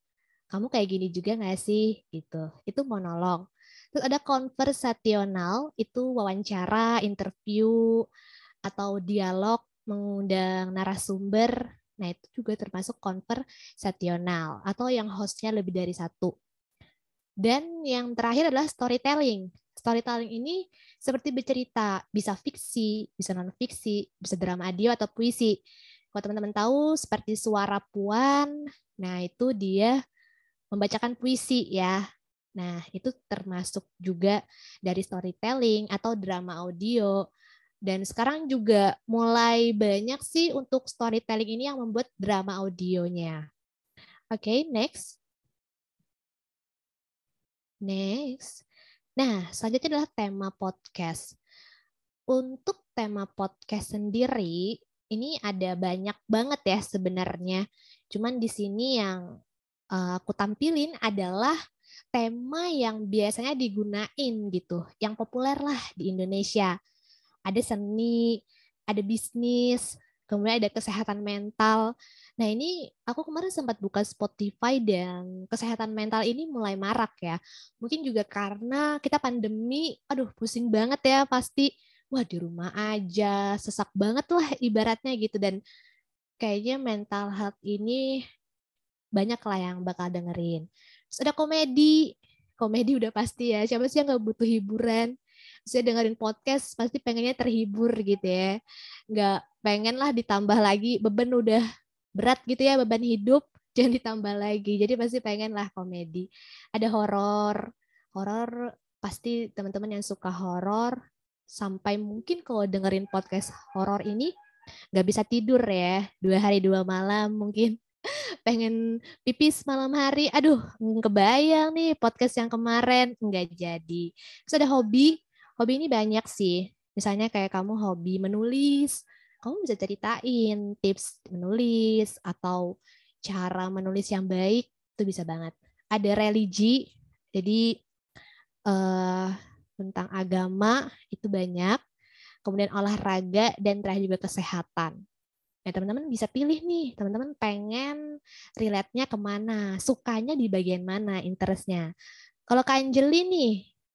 Kamu kayak gini juga nggak sih? Gitu. Itu monolog. Terus ada konversasional, itu wawancara, interview, atau dialog mengundang narasumber. Nah, itu juga termasuk konversasional atau yang hostnya lebih dari satu. Dan yang terakhir adalah storytelling. Storytelling ini seperti bercerita, bisa fiksi, bisa non-fiksi, bisa drama audio atau puisi. Kalau teman-teman tahu, seperti Suara Puan, nah itu dia membacakan puisi ya. Nah, itu termasuk juga dari storytelling atau drama audio. Dan sekarang juga mulai banyak sih untuk storytelling ini yang membuat drama audionya. Oke, next. Next. Nah, selanjutnya adalah tema podcast. Untuk tema podcast sendiri, ini ada banyak banget ya sebenarnya. Cuman di sini yang aku tampilin adalah tema yang biasanya digunain gitu, yang populer lah di Indonesia. Ada seni, ada bisnis, kemudian ada kesehatan mental. Nah ini aku kemarin sempat buka Spotify dan kesehatan mental ini mulai marak ya. Mungkin juga karena kita pandemi, aduh pusing banget ya pasti. Wah di rumah aja, sesak banget lah ibaratnya gitu. Dan kayaknya mental health ini banyak lah yang bakal dengerin. Terus ada komedi udah pasti ya. Siapa sih yang nggak butuh hiburan? Saya dengerin podcast pasti pengennya terhibur gitu ya. Nggak pengen lah ditambah lagi beban udah berat gitu ya, beban hidup jangan ditambah lagi. Jadi pasti pengen lah komedi. Ada horor pasti teman-teman yang suka horor sampai mungkin kalau dengerin podcast horor ini nggak bisa tidur ya, 2 hari 2 malam mungkin. Pengen pipis malam hari, aduh kebayang nih podcast yang kemarin nggak jadi. Terus ada hobi ini banyak sih. Misalnya kayak kamu hobi menulis, kamu bisa ceritain tips menulis atau cara menulis yang baik, itu bisa banget. Ada religi, jadi tentang agama itu banyak. Kemudian olahraga dan terakhir juga kesehatan. Nah, teman-teman bisa pilih nih, teman-teman pengen relate-nya kemana, sukanya di bagian mana, interest-nya. Kalau Kak Anjeli nih,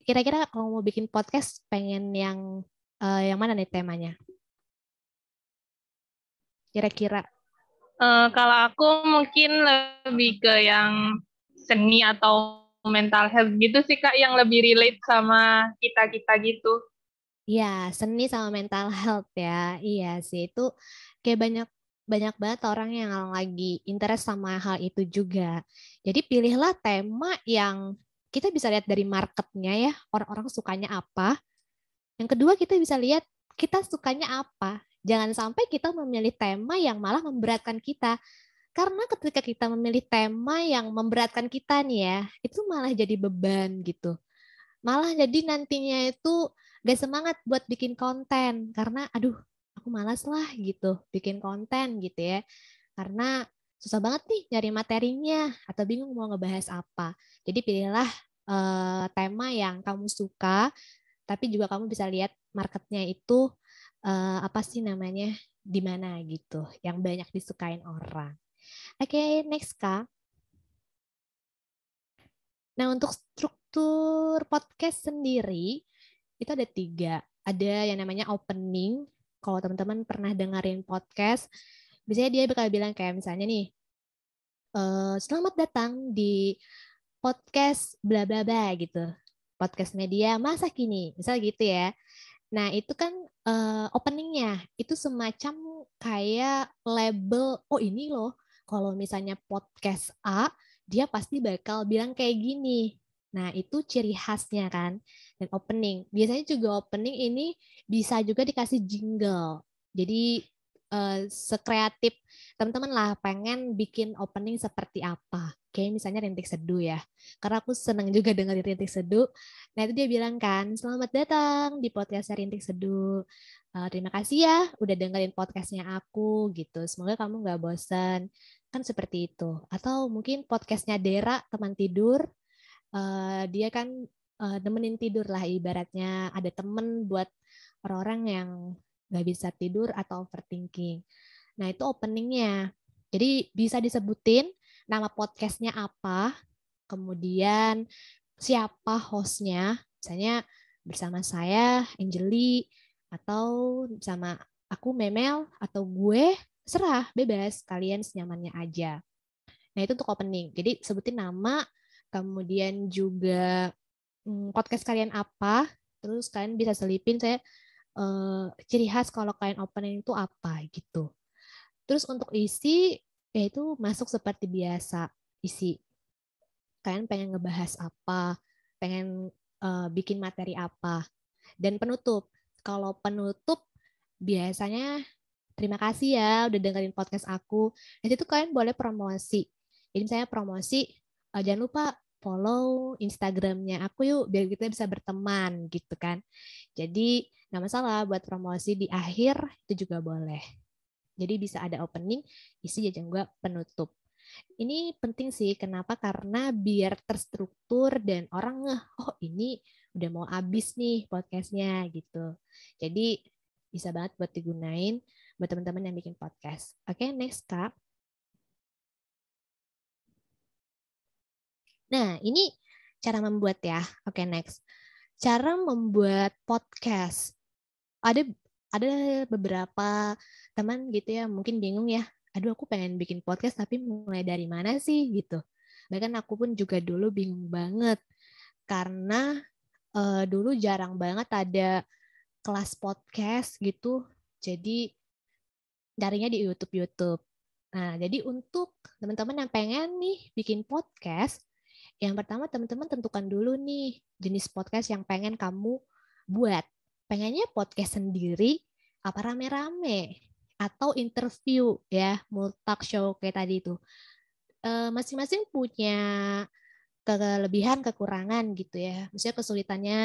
kira-kira kalau mau bikin podcast pengen yang mana nih temanya? Kira-kira. Kalau aku mungkin lebih ke yang seni atau mental health gitu sih Kak, yang lebih relate sama kita-kita gitu. Iya, seni sama mental health ya. Iya sih, itu kayak banyak banget orang yang lagi interest sama hal itu juga. Jadi pilihlah tema yang kita bisa lihat dari marketnya ya, orang-orang sukanya apa. Yang kedua kita bisa lihat kita sukanya apa. Jangan sampai kita memilih tema yang malah memberatkan kita. Karena ketika kita memilih tema yang memberatkan kita nih ya, itu malah jadi beban gitu. Malah jadi nantinya itu gak semangat buat bikin konten. Karena aduh, aku malas lah gitu bikin konten gitu ya. Karena susah banget nih nyari materinya atau bingung mau ngebahas apa. Jadi pilihlah tema yang kamu suka, tapi juga kamu bisa lihat marketnya itu apa sih namanya, di mana gitu, yang banyak disukain orang. Oke, next Kak. Nah, untuk struktur podcast sendiri, itu ada 3. Ada yang namanya opening. Kalau teman-teman pernah dengerin podcast, biasanya dia bakal bilang kayak misalnya nih, selamat datang di podcast bla bla bla gitu. Podcast media masa kini, misal gitu ya. Nah, itu kan openingnya. Itu semacam kayak label, oh ini loh, kalau misalnya podcast A, dia pasti bakal bilang kayak gini. Nah, itu ciri khasnya kan. Dan opening. Biasanya juga opening ini bisa juga dikasih jingle. Jadi sekreatif teman-teman lah pengen bikin opening seperti apa. Kayak misalnya Rintik Seduh ya. Karena aku seneng juga dengerin Rintik Seduh. Nah itu dia bilang kan, selamat datang di podcast Rintik Seduh. Terima kasih ya udah dengerin podcastnya aku gitu. Semoga kamu nggak bosan. Kan seperti itu. Atau mungkin podcastnya Dera, teman tidur. Dia kan nemenin tidur lah ibaratnya. Ada temen buat orang-orang yang nggak bisa tidur atau overthinking. Nah itu openingnya. Jadi bisa disebutin nama podcastnya apa, kemudian siapa hostnya, misalnya bersama saya, Anjeli, atau sama aku, Memel, atau gue, serah, bebas, kalian senyamannya aja. Nah itu untuk opening. Jadi sebutin nama, kemudian juga podcast kalian apa, terus kalian bisa selipin saya ciri khas kalau kalian opening itu apa gitu. Terus untuk isi, yaitu masuk seperti biasa, isi. Kalian pengen ngebahas apa, pengen bikin materi apa. Dan penutup. Kalau penutup, biasanya terima kasih ya udah dengerin podcast aku. Nanti itu kalian boleh promosi. Jadi misalnya promosi, jangan lupa follow Instagramnya aku yuk, biar kita bisa berteman gitu kan. Jadi nggak masalah buat promosi di akhir, itu juga boleh. Jadi bisa ada opening, isi dan juga penutup. Ini penting sih, kenapa? Karena biar terstruktur dan orang ngeh, oh ini udah mau habis nih podcastnya gitu. Jadi bisa banget buat digunain buat teman-teman yang bikin podcast. Oke, next Kak. Nah, ini cara membuat ya. Oke, next. Cara membuat podcast. Ada beberapa teman gitu ya, mungkin bingung ya. Aduh, aku pengen bikin podcast tapi mulai dari mana sih gitu. Bahkan aku pun juga dulu bingung banget karena dulu jarang banget ada kelas podcast gitu. Jadi carinya di YouTube. Nah, jadi untuk teman-teman yang pengen nih bikin podcast, yang pertama teman-teman tentukan dulu nih jenis podcast yang pengen kamu buat. Pengennya podcast sendiri, apa rame-rame, atau interview ya, multi-talk show kayak tadi itu. Masing-masing punya kelebihan, kekurangan gitu ya. Maksudnya kesulitannya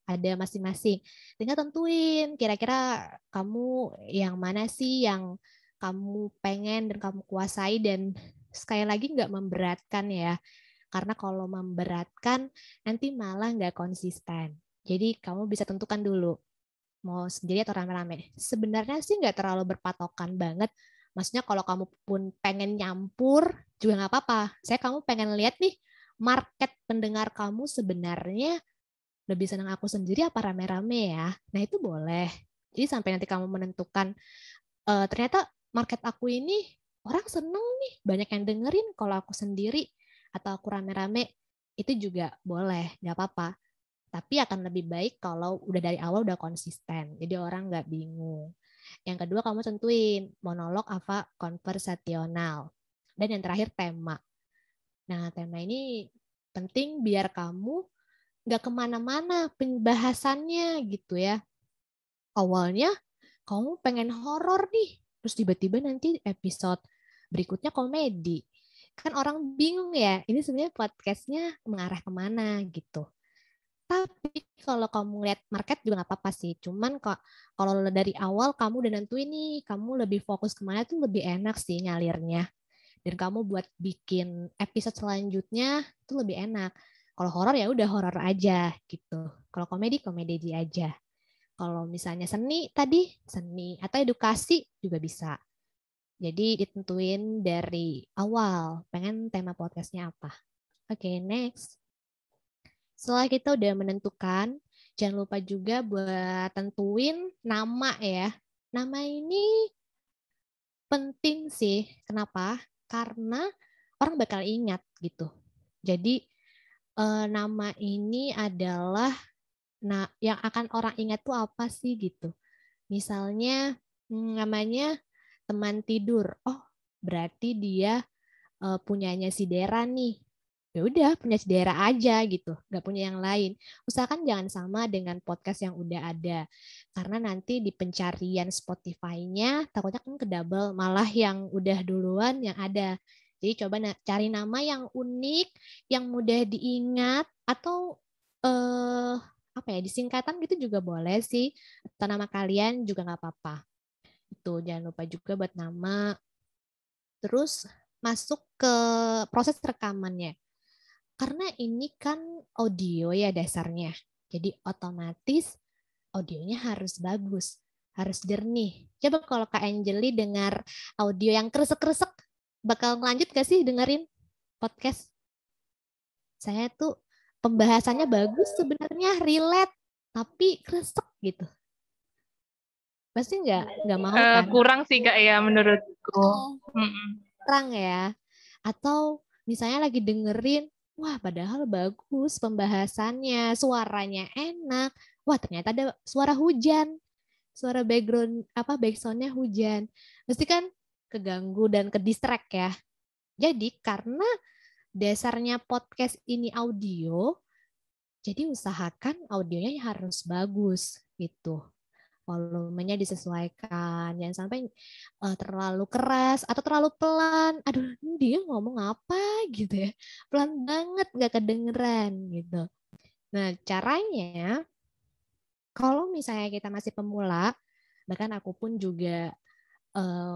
ada masing-masing. Tinggal tentuin kira-kira kamu yang mana sih yang kamu pengen dan kamu kuasai, dan sekali lagi nggak memberatkan ya. Karena kalau memberatkan nanti malah nggak konsisten. Jadi kamu bisa tentukan dulu mau sendiri atau rame-rame. Sebenarnya sih nggak terlalu berpatokan banget. Maksudnya kalau kamu pun pengen nyampur juga nggak apa-apa. Saya kamu pengen lihat nih market pendengar kamu sebenarnya lebih senang aku sendiri apa rame-rame ya. Nah itu boleh. Jadi sampai nanti kamu menentukan ternyata market aku ini orang seneng nih, banyak yang dengerin kalau aku sendiri atau aku rame-rame, itu juga boleh, nggak apa-apa. Tapi akan lebih baik kalau udah dari awal udah konsisten. Jadi orang nggak bingung. Yang kedua kamu tentuin monolog apa konversasional. Dan yang terakhir tema. Nah tema ini penting biar kamu nggak kemana-mana pembahasannya gitu ya. Awalnya kamu pengen horor nih, terus tiba-tiba nanti episode berikutnya komedi. Kan orang bingung ya, ini sebenarnya podcastnya mengarah kemana gitu. Tapi kalau kamu lihat market juga nggak apa-apa sih. Cuman kok kalau dari awal kamu udah nentuin nih, kamu lebih fokus kemana tuh lebih enak sih nyalirnya. Dan kamu buat bikin episode selanjutnya tuh lebih enak. Kalau horor ya udah horor aja gitu. Kalau komedi komedi aja. Kalau misalnya seni tadi seni atau edukasi juga bisa. Jadi ditentuin dari awal pengen tema podcastnya apa. Oke, next. Setelah kita udah menentukan, jangan lupa juga buat tentuin nama ya. Nama ini penting sih. Kenapa? Karena orang bakal ingat gitu. Jadi nama ini adalah yang akan orang ingat tuh apa sih gitu. Misalnya namanya teman tidur. Oh, berarti dia punyanya si Dera nih. Ya udah punya si Dera aja gitu, nggak punya yang lain. Usahakan jangan sama dengan podcast yang udah ada, karena nanti di pencarian Spotify-nya takutnya kan kedouble malah yang udah duluan yang ada. Jadi coba cari nama yang unik, yang mudah diingat, atau apa ya disingkatan gitu juga boleh sih. Atau nama kalian juga nggak apa-apa. Itu jangan lupa juga buat nama. Terus masuk ke proses rekamannya. Karena ini kan audio ya dasarnya. Jadi otomatis audionya harus bagus, harus jernih. Coba kalau Kak Anjeli dengar audio yang kresek-kresek, bakal lanjut gak sih dengerin podcast? Saya tuh pembahasannya bagus sebenarnya, relate, tapi kresek gitu. Pasti nggak mau kan? Kurang sih Kak ya menurutku. Kurang ya. Atau misalnya lagi dengerin, wah padahal bagus pembahasannya, suaranya enak. Wah ternyata ada suara hujan. Suara backsoundnya hujan. Pasti kan keganggu dan kedistract ya. Jadi karena dasarnya podcast ini audio, jadi usahakan audionya harus bagus gitu. Volumenya disesuaikan, jangan sampai terlalu keras atau terlalu pelan. Aduh, dia ngomong apa gitu ya, pelan banget nggak kedengeran gitu. Nah caranya, kalau misalnya kita masih pemula, bahkan aku pun juga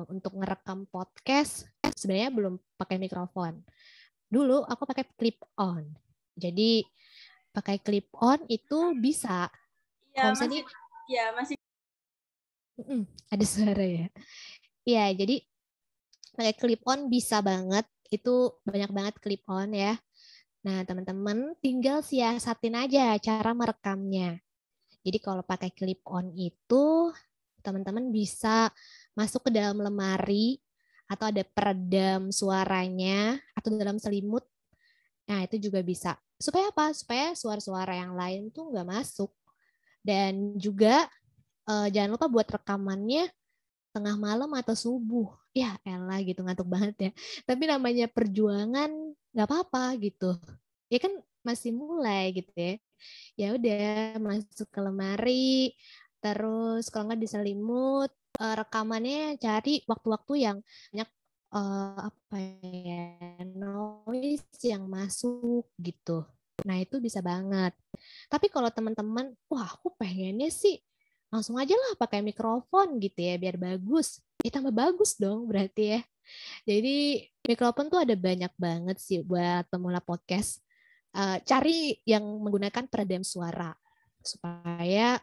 untuk ngerekam podcast sebenarnya belum pakai mikrofon. Dulu aku pakai clip on. Jadi pakai clip on itu bisa. Ya, masih. Ada suara ya. Iya, jadi pakai clip on bisa banget. Itu banyak banget clip on ya. Nah, teman-teman tinggal siasatin aja cara merekamnya. Jadi kalau pakai clip on itu teman-teman bisa masuk ke dalam lemari atau ada peredam suaranya atau dalam selimut. Nah, itu juga bisa. Supaya apa? Supaya suara-suara yang lain tuh nggak masuk. Dan juga jangan lupa buat rekamannya tengah malam atau subuh. Ya elah gitu, ngantuk banget ya. Tapi namanya perjuangan nggak apa-apa gitu. Ya kan masih mulai gitu ya. Ya udah masuk ke lemari, terus kalau nggak di selimut, rekamannya cari waktu-waktu yang banyak apa ya noise yang masuk gitu. Nah, itu bisa banget. Tapi kalau teman-teman, wah aku pengennya sih langsung aja lah pakai mikrofon gitu ya biar bagus. Tambah bagus dong berarti ya. Jadi mikrofon tuh ada banyak banget sih buat pemula podcast. Cari yang menggunakan peredam suara supaya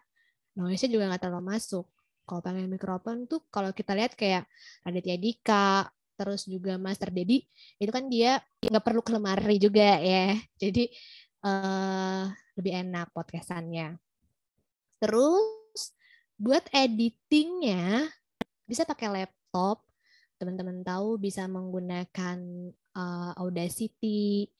noise-nya juga nggak terlalu masuk. Kalau pakai mikrofon tuh kalau kita lihat kayak Raditya Dika, terus juga Master Dedi, itu kan dia nggak perlu ke lemari juga ya. Jadi lebih enak podcastannya. Terus buat editingnya bisa pakai laptop. Teman-teman tahu bisa menggunakan Audacity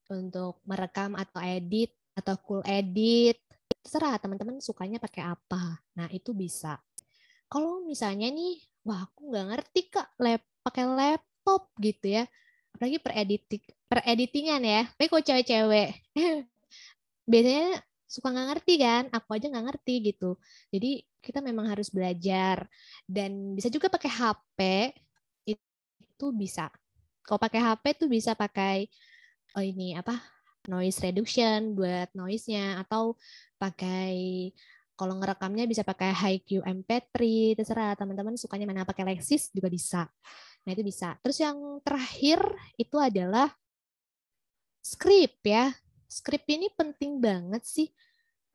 untuk merekam atau edit atau Cool Edit. Terserah teman-teman sukanya pakai apa. Nah, itu bisa. Kalau misalnya nih, wah aku nggak ngerti Kak, pakai laptop gitu ya. Apalagi per-editingan ya. Tapi kalau cewek-cewek, biasanya suka nggak ngerti kan, aku aja nggak ngerti gitu. Jadi kita memang harus belajar. Dan bisa juga pakai HP, itu bisa. Kalau pakai HP tuh bisa pakai noise reduction buat noise-nya, atau pakai kalau ngerekamnya bisa pakai HiQ MP3, terserah teman-teman sukanya mana, pakai Lexis juga bisa. Nah, itu bisa. Terus yang terakhir itu adalah script ya. Script ini penting banget sih.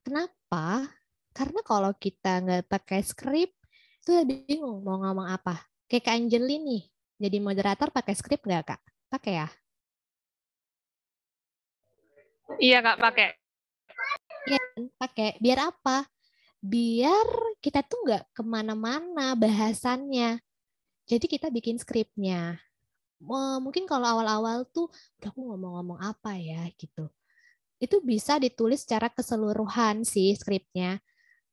Kenapa? Karena kalau kita nggak pakai script, itu udah bingung mau ngomong apa. Kayak Kak Angelin nih, jadi moderator pakai script nggak Kak? Pakai ya? Iya Kak, pakai. Iya, pakai. Biar apa? Biar kita tuh nggak kemana-mana bahasannya. Jadi kita bikin skripnya. Mungkin kalau awal-awal tuh, udah aku ngomong-ngomong apa ya gitu. Itu bisa ditulis secara keseluruhan sih skripnya.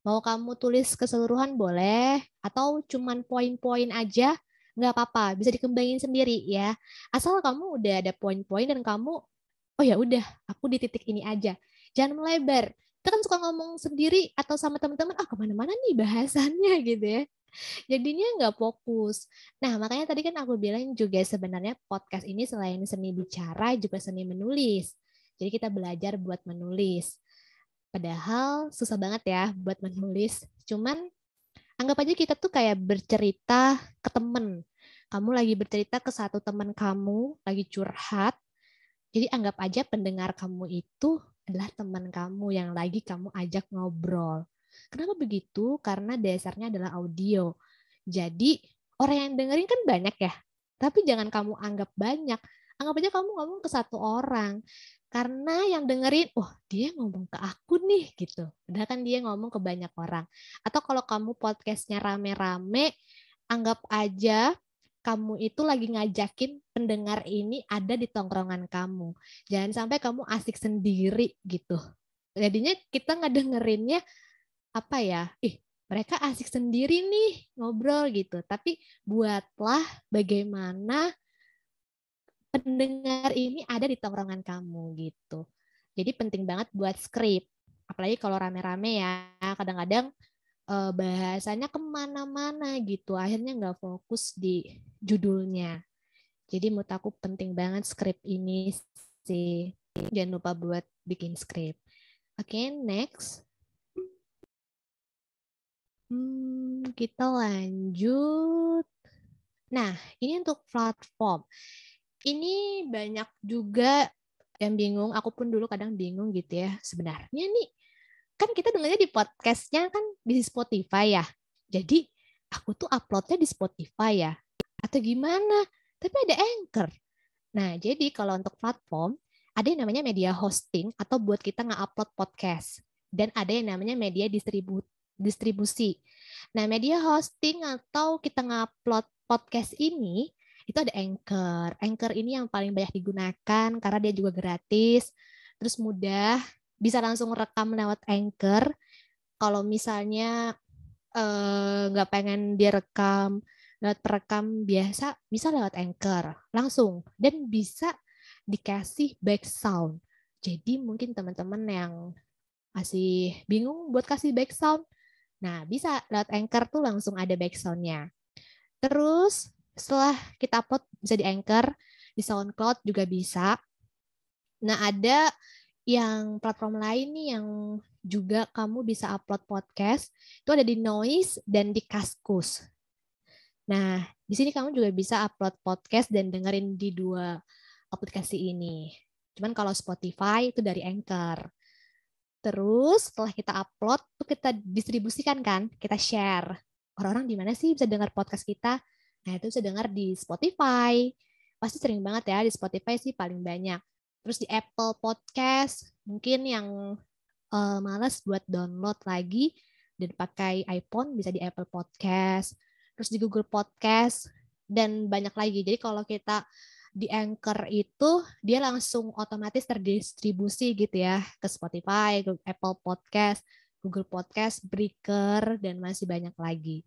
Mau kamu tulis keseluruhan boleh, atau cuman poin-poin aja, nggak apa-apa. Bisa dikembangin sendiri ya. Asal kamu udah ada poin-poin dan kamu, oh ya udah, aku di titik ini aja. Jangan melebar. Kita kan suka ngomong sendiri atau sama teman-teman, kemana-mana nih bahasannya gitu ya. Jadinya nggak fokus. Nah, makanya tadi kan aku bilang juga sebenarnya podcast ini selain seni bicara, juga seni menulis. Jadi kita belajar buat menulis. Padahal susah banget ya buat menulis. Cuman anggap aja kita tuh kayak bercerita ke temen. Kamu lagi bercerita ke satu teman kamu, lagi curhat. Jadi anggap aja pendengar kamu itu adalah teman kamu yang lagi kamu ajak ngobrol. Kenapa begitu? Karena dasarnya adalah audio. Jadi orang yang dengerin kan banyak ya. Tapi jangan kamu anggap banyak. Anggap aja kamu ngomong ke satu orang. Karena yang dengerin, dia ngomong ke aku nih gitu. Padahal kan dia ngomong ke banyak orang. Atau kalau kamu podcastnya rame-rame, anggap aja kamu itu lagi ngajakin pendengar ini ada di tongkrongan kamu. Jangan sampai kamu asik sendiri gitu. Jadinya kita ngedengerinnya apa ya? Mereka asik sendiri nih ngobrol gitu. Tapi buatlah bagaimana pendengar ini ada di tongkrongan kamu gitu. Jadi penting banget buat skrip. Apalagi kalau rame-rame ya, kadang-kadang bahasanya kemana-mana gitu. Akhirnya nggak fokus di judulnya. Jadi menurut aku penting banget skrip ini sih. Jangan lupa buat bikin skrip. Oke, next. Kita lanjut. Nah, ini untuk platform. Ini banyak juga yang bingung. Aku pun dulu kadang bingung gitu ya. Sebenarnya nih, kan kita dengarnya di podcastnya kan di Spotify ya. Jadi aku tuh uploadnya di Spotify ya. Atau gimana? Tapi ada Anchor. Nah, jadi kalau untuk platform, ada yang namanya media hosting atau buat kita nge-upload podcast. Dan ada yang namanya media distribusi. Nah, media hosting atau kita nge-upload podcast ini, itu ada Anchor. Anchor ini yang paling banyak digunakan karena dia juga gratis, terus mudah, bisa langsung rekam lewat Anchor. Kalau misalnya nggak pengen direkam lewat perekam biasa, bisa lewat Anchor langsung, dan bisa dikasih back sound. Jadi mungkin teman-teman yang masih bingung buat kasih back sound, nah bisa lewat Anchor tuh langsung ada back sound-nya. Terus setelah kita upload bisa di Anchor, di SoundCloud juga bisa. Nah, ada yang platform lain nih yang juga kamu bisa upload podcast, itu ada di Noise dan di Kaskus. Nah, di sini kamu juga bisa upload podcast dan dengerin di 2 aplikasi ini. Cuman kalau Spotify itu dari Anchor. Terus setelah kita upload, tuh kita distribusikan kan, kita share. Orang-orang di mana sih bisa dengar podcast kita? Nah, itu bisa dengar di Spotify. Pasti sering banget ya, di Spotify sih paling banyak. Terus di Apple Podcast, mungkin yang malas buat download lagi dan pakai iPhone bisa di Apple Podcast. Terus di Google Podcast, dan banyak lagi. Jadi kalau kita di Anchor itu dia langsung otomatis terdistribusi gitu ya ke Spotify, ke Apple Podcast, Google Podcast, Breaker, dan masih banyak lagi.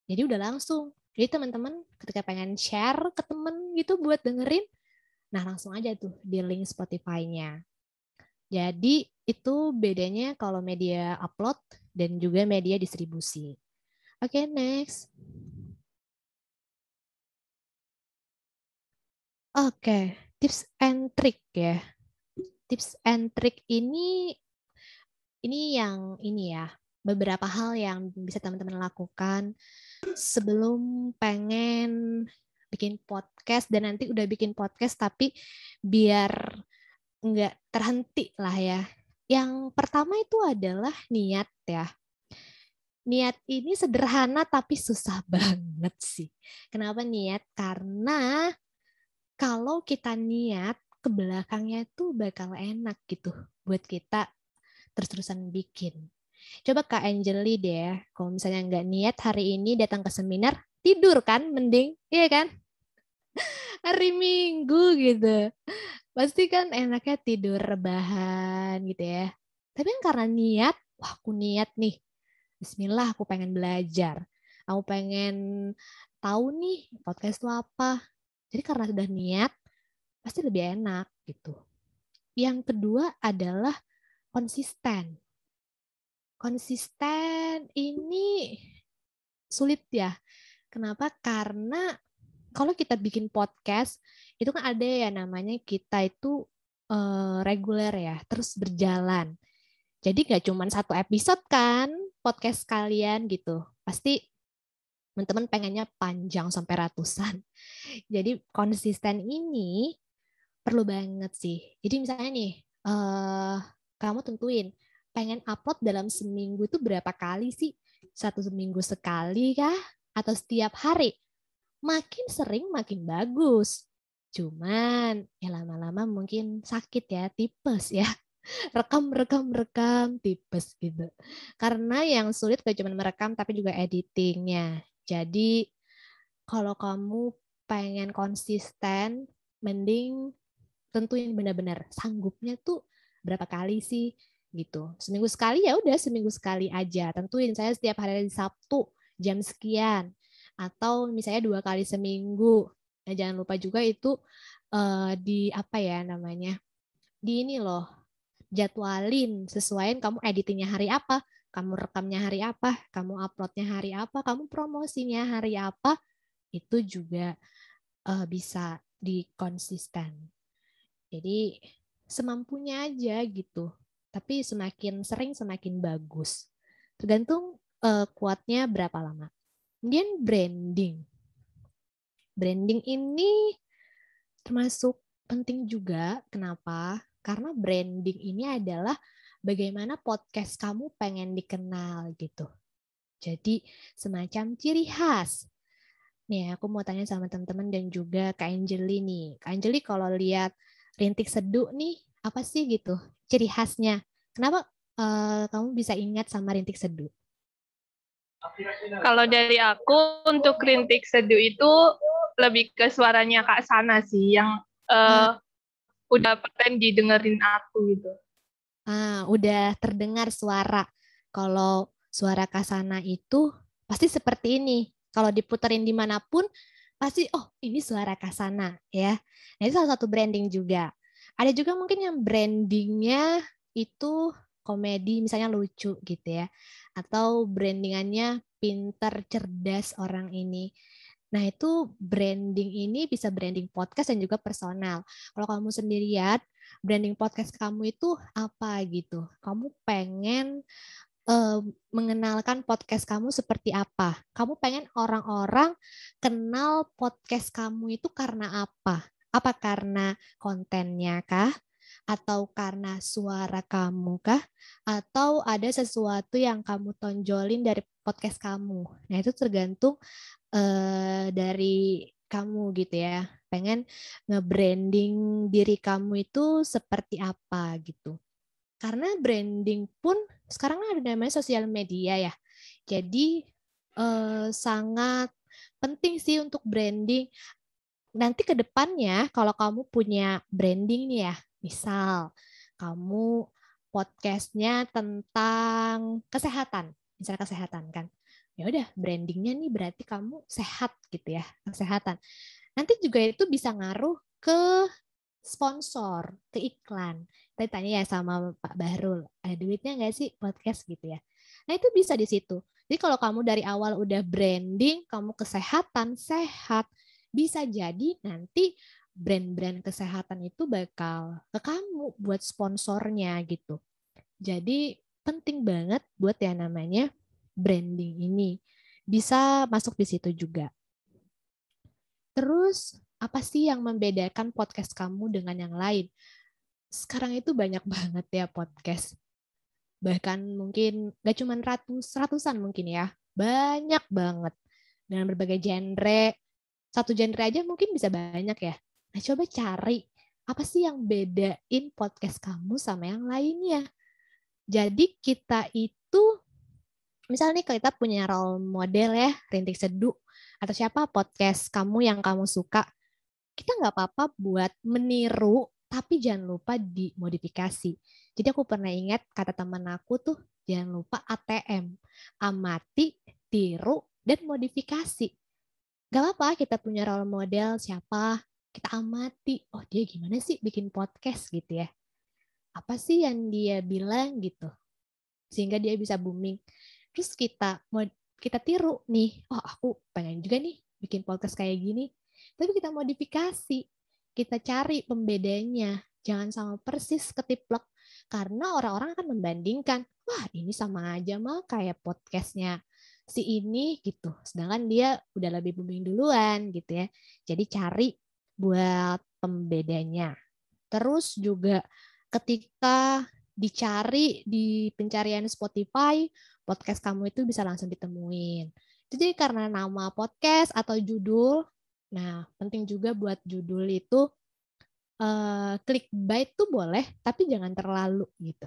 Jadi udah langsung. Jadi teman-teman ketika pengen share ke temen gitu buat dengerin, nah langsung aja tuh di link Spotify-nya. Jadi itu bedanya kalau media upload dan juga media distribusi. Oke, next. Oke, tips and trick ya. Tips and trick ini yang ini ya, beberapa hal yang bisa teman-teman lakukan sebelum pengen bikin podcast dan nanti udah bikin podcast tapi biar nggak terhenti lah ya. Yang pertama itu adalah niat ya. Niat ini sederhana tapi susah banget sih. Kenapa niat? Karena kalau kita niat, ke belakangnya itu bakal enak gitu buat kita terus-terusan bikin. Coba Kak Angeli deh ya, kalau misalnya nggak niat hari ini datang ke seminar, tidur kan mending, iya kan? Hari Minggu gitu. Pasti kan enaknya tidur rebahan gitu ya. Tapi kan karena niat, wah aku niat nih, bismillah aku pengen belajar. Aku pengen tahu nih podcast itu apa. Jadi karena sudah niat, pasti lebih enak gitu. Yang kedua adalah konsisten. Konsisten ini sulit ya. Kenapa? Karena kalau kita bikin podcast, itu kan ada ya namanya kita itu reguler ya, terus berjalan. Jadi nggak cuma satu episode kan podcast kalian gitu. Pasti teman-teman pengennya panjang sampai ratusan. Jadi konsisten ini perlu banget sih. Jadi misalnya nih, kamu tentuin pengen upload dalam seminggu itu berapa kali sih? 1 seminggu sekali kah? Atau setiap hari? Makin sering makin bagus. Cuman ya lama-lama mungkin sakit ya, tipes ya. Rekam tipes gitu. Karena yang sulit gak cuma merekam tapi juga editingnya. Jadi kalau kamu pengen konsisten, mending tentuin benar-benar sanggupnya tuh berapa kali sih gitu. Seminggu sekali ya udah seminggu sekali aja. Tentuin saya setiap hari Sabtu jam sekian atau misalnya 2 kali seminggu. Nah, jangan lupa juga itu di apa ya namanya? Di ini loh. Jadwalin, sesuaiin kamu editingnya hari apa, kamu rekamnya hari apa, kamu uploadnya hari apa, kamu promosinya hari apa, itu juga bisa dikonsisten. Jadi semampunya aja gitu. Tapi semakin sering semakin bagus. Tergantung kuatnya berapa lama. Kemudian branding. Branding ini termasuk penting juga. Kenapa? Karena branding ini adalah bagaimana podcast kamu pengen dikenal gitu. Jadi semacam ciri khas. Nih, aku mau tanya sama teman-teman dan juga Kak Angeli nih. Kak Angeli kalau lihat Rintik Seduh nih, apa sih gitu ciri khasnya? Kenapa kamu bisa ingat sama Rintik Seduh? Kalau dari aku untuk Rintik Seduh itu lebih ke suaranya Kak Sana sih yang udah paten didengerin aku gitu. Udah terdengar suara. Kalau suara Kak Sana itu pasti seperti ini. Kalau diputerin dimanapun, pasti oh ini suara Kak Sana ya. Nah itu salah satu branding juga. Ada juga mungkin yang brandingnya itu komedi, misalnya lucu gitu ya. Atau brandingannya pintar, cerdas orang ini. Nah, itu branding ini bisa branding podcast dan juga personal. Kalau kamu sendiri lihat, branding podcast kamu itu apa gitu? Kamu pengen mengenalkan podcast kamu seperti apa? Kamu pengen orang-orang kenal podcast kamu itu karena apa? Apa karena kontennya kah? Atau karena suara kamu kah? Atau ada sesuatu yang kamu tonjolin dari podcast kamu? Nah, itu tergantung dari kamu gitu ya. Pengen nge-branding diri kamu itu seperti apa gitu. Karena branding pun sekarang ada namanya sosial media ya. Jadi sangat penting sih untuk branding. Nanti ke depannya kalau kamu punya branding nih ya, misal kamu podcastnya tentang kesehatan, misalnya kesehatan kan. Ya udah brandingnya nih berarti kamu sehat gitu ya, kesehatan. Nanti juga itu bisa ngaruh ke sponsor, ke iklan. Tadi tanya ya sama Pak Bahrul, ada duitnya nggak sih podcast gitu ya. Nah itu bisa di situ. Jadi kalau kamu dari awal udah branding, kamu kesehatan, sehat, bisa jadi nanti brand-brand kesehatan itu bakal ke kamu buat sponsornya gitu. Jadi penting banget buat yang namanya branding ini. Bisa masuk di situ juga. Terus apa sih yang membedakan podcast kamu dengan yang lain? Sekarang itu banyak banget ya podcast. Bahkan mungkin gak cuma ratusan mungkin ya. Banyak banget. Dengan berbagai genre. Satu genre aja mungkin bisa banyak ya. Nah coba cari apa sih yang bedain podcast kamu sama yang lainnya. Jadi kita itu, misalnya nih kita punya role model ya, Rintik Seduh, atau siapa podcast kamu yang kamu suka, kita nggak apa-apa buat meniru, tapi jangan lupa dimodifikasi. Jadi aku pernah ingat kata teman aku tuh, jangan lupa ATM, amati, tiru, dan modifikasi. Gak apa-apa kita punya role model siapa, kita amati, oh dia gimana sih bikin podcast gitu ya. Apa sih yang dia bilang gitu, sehingga dia bisa booming. Terus kita tiru nih, oh aku pengen juga nih bikin podcast kayak gini. Tapi kita modifikasi, kita cari pembedanya. Jangan sama persis ketiplek. Karena orang-orang akan membandingkan, wah ini sama aja mah kayak podcastnya si ini gitu. Sedangkan dia udah lebih booming duluan gitu ya. Jadi cari buat pembedanya. Terus juga ketika dicari di pencarian Spotify, podcast kamu itu bisa langsung ditemuin. Jadi karena nama podcast atau judul, nah penting juga buat judul itu clickbait tuh boleh, tapi jangan terlalu gitu.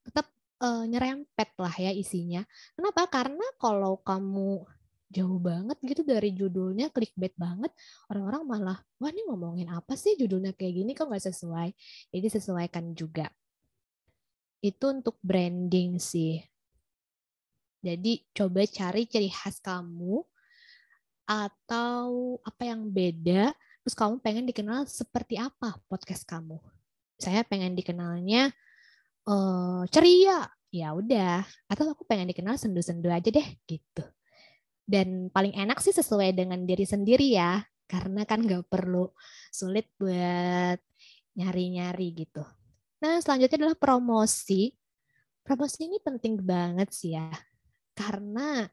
Tetap nyerempet lah ya isinya. Kenapa? Karena kalau kamu jauh banget gitu dari judulnya, clickbait banget, orang-orang malah, wah ini ngomongin apa sih judulnya kayak gini, kok nggak sesuai. Jadi sesuaikan juga. Itu untuk branding sih. Jadi coba cari ciri khas kamu atau apa yang beda, terus kamu pengen dikenal seperti apa podcast kamu. Saya pengen dikenalnya ceria, ya udah. Atau aku pengen dikenal sendu-sendu aja deh gitu. Dan paling enak sih sesuai dengan diri sendiri ya, karena kan nggak perlu sulit buat nyari-nyari gitu. Nah selanjutnya adalah promosi. Promosi ini penting banget sih ya, karena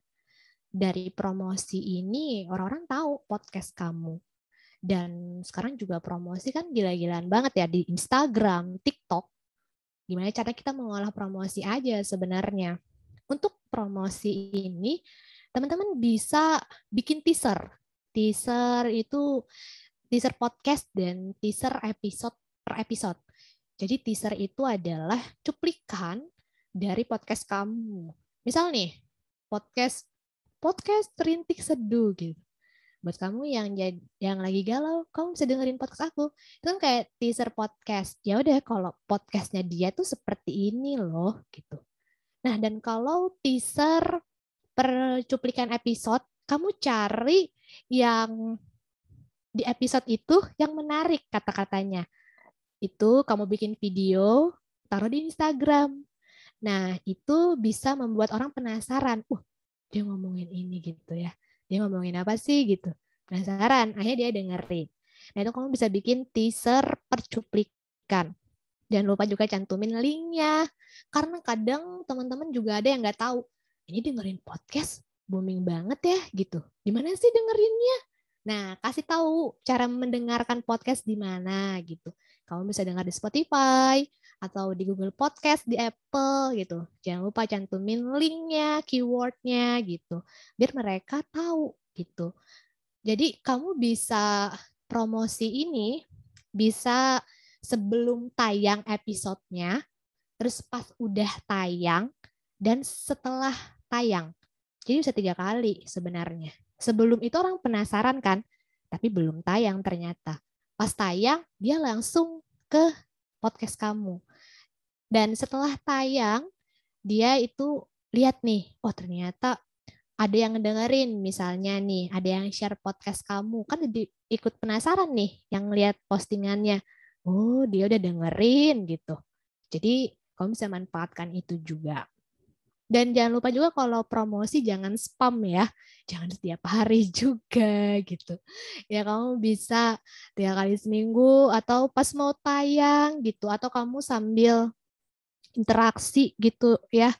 dari promosi ini orang-orang tahu podcast kamu. Dan sekarang juga promosi kan gila-gilaan banget ya di Instagram, TikTok. Gimana cara kita mengolah promosi aja sebenarnya. Untuk promosi ini, teman-teman bisa bikin teaser. Teaser itu teaser podcast dan teaser episode per episode. Jadi teaser itu adalah cuplikan dari podcast kamu. Misal nih, podcast Rintik Seduh gitu. Buat kamu yang lagi galau, kamu bisa dengerin podcast aku. Itu kan kayak teaser podcast. Ya udah, kalau podcastnya dia tuh seperti ini loh gitu. Nah, dan kalau teaser per cuplikan episode, kamu cari yang di episode itu yang menarik kata-katanya. Itu kamu bikin video, taruh di Instagram. Nah, itu bisa membuat orang penasaran. Dia ngomongin ini gitu ya. Dia ngomongin apa sih gitu. Penasaran, akhirnya dia dengerin. Nah itu kamu bisa bikin teaser percuplikan. Jangan lupa juga cantumin linknya. Karena kadang teman-teman juga ada yang nggak tahu. Ini dengerin podcast booming banget ya gitu. Gimana sih dengerinnya? Nah, kasih tahu cara mendengarkan podcast di mana gitu. Kamu bisa dengar di Spotify atau di Google Podcast, di Apple gitu. Jangan lupa cantumin linknya, keywordnya gitu. Biar mereka tahu gitu. Jadi kamu bisa promosi ini bisa sebelum tayang episodenya, terus pas udah tayang, dan setelah tayang. Jadi bisa 3 kali sebenarnya. Sebelum itu orang penasaran kan, tapi belum tayang ternyata. Pas tayang, dia langsung ke podcast kamu. Dan setelah tayang, dia itu lihat nih, oh ternyata ada yang ngedengerin, misalnya nih, ada yang share podcast kamu. Kan ikut penasaran nih yang lihat postingannya. Oh, dia udah dengerin gitu. Jadi, kamu bisa manfaatkan itu juga. Dan jangan lupa juga kalau promosi jangan spam ya. Jangan setiap hari juga gitu. Ya kamu bisa 3 kali seminggu atau pas mau tayang gitu. Atau kamu sambil interaksi gitu ya.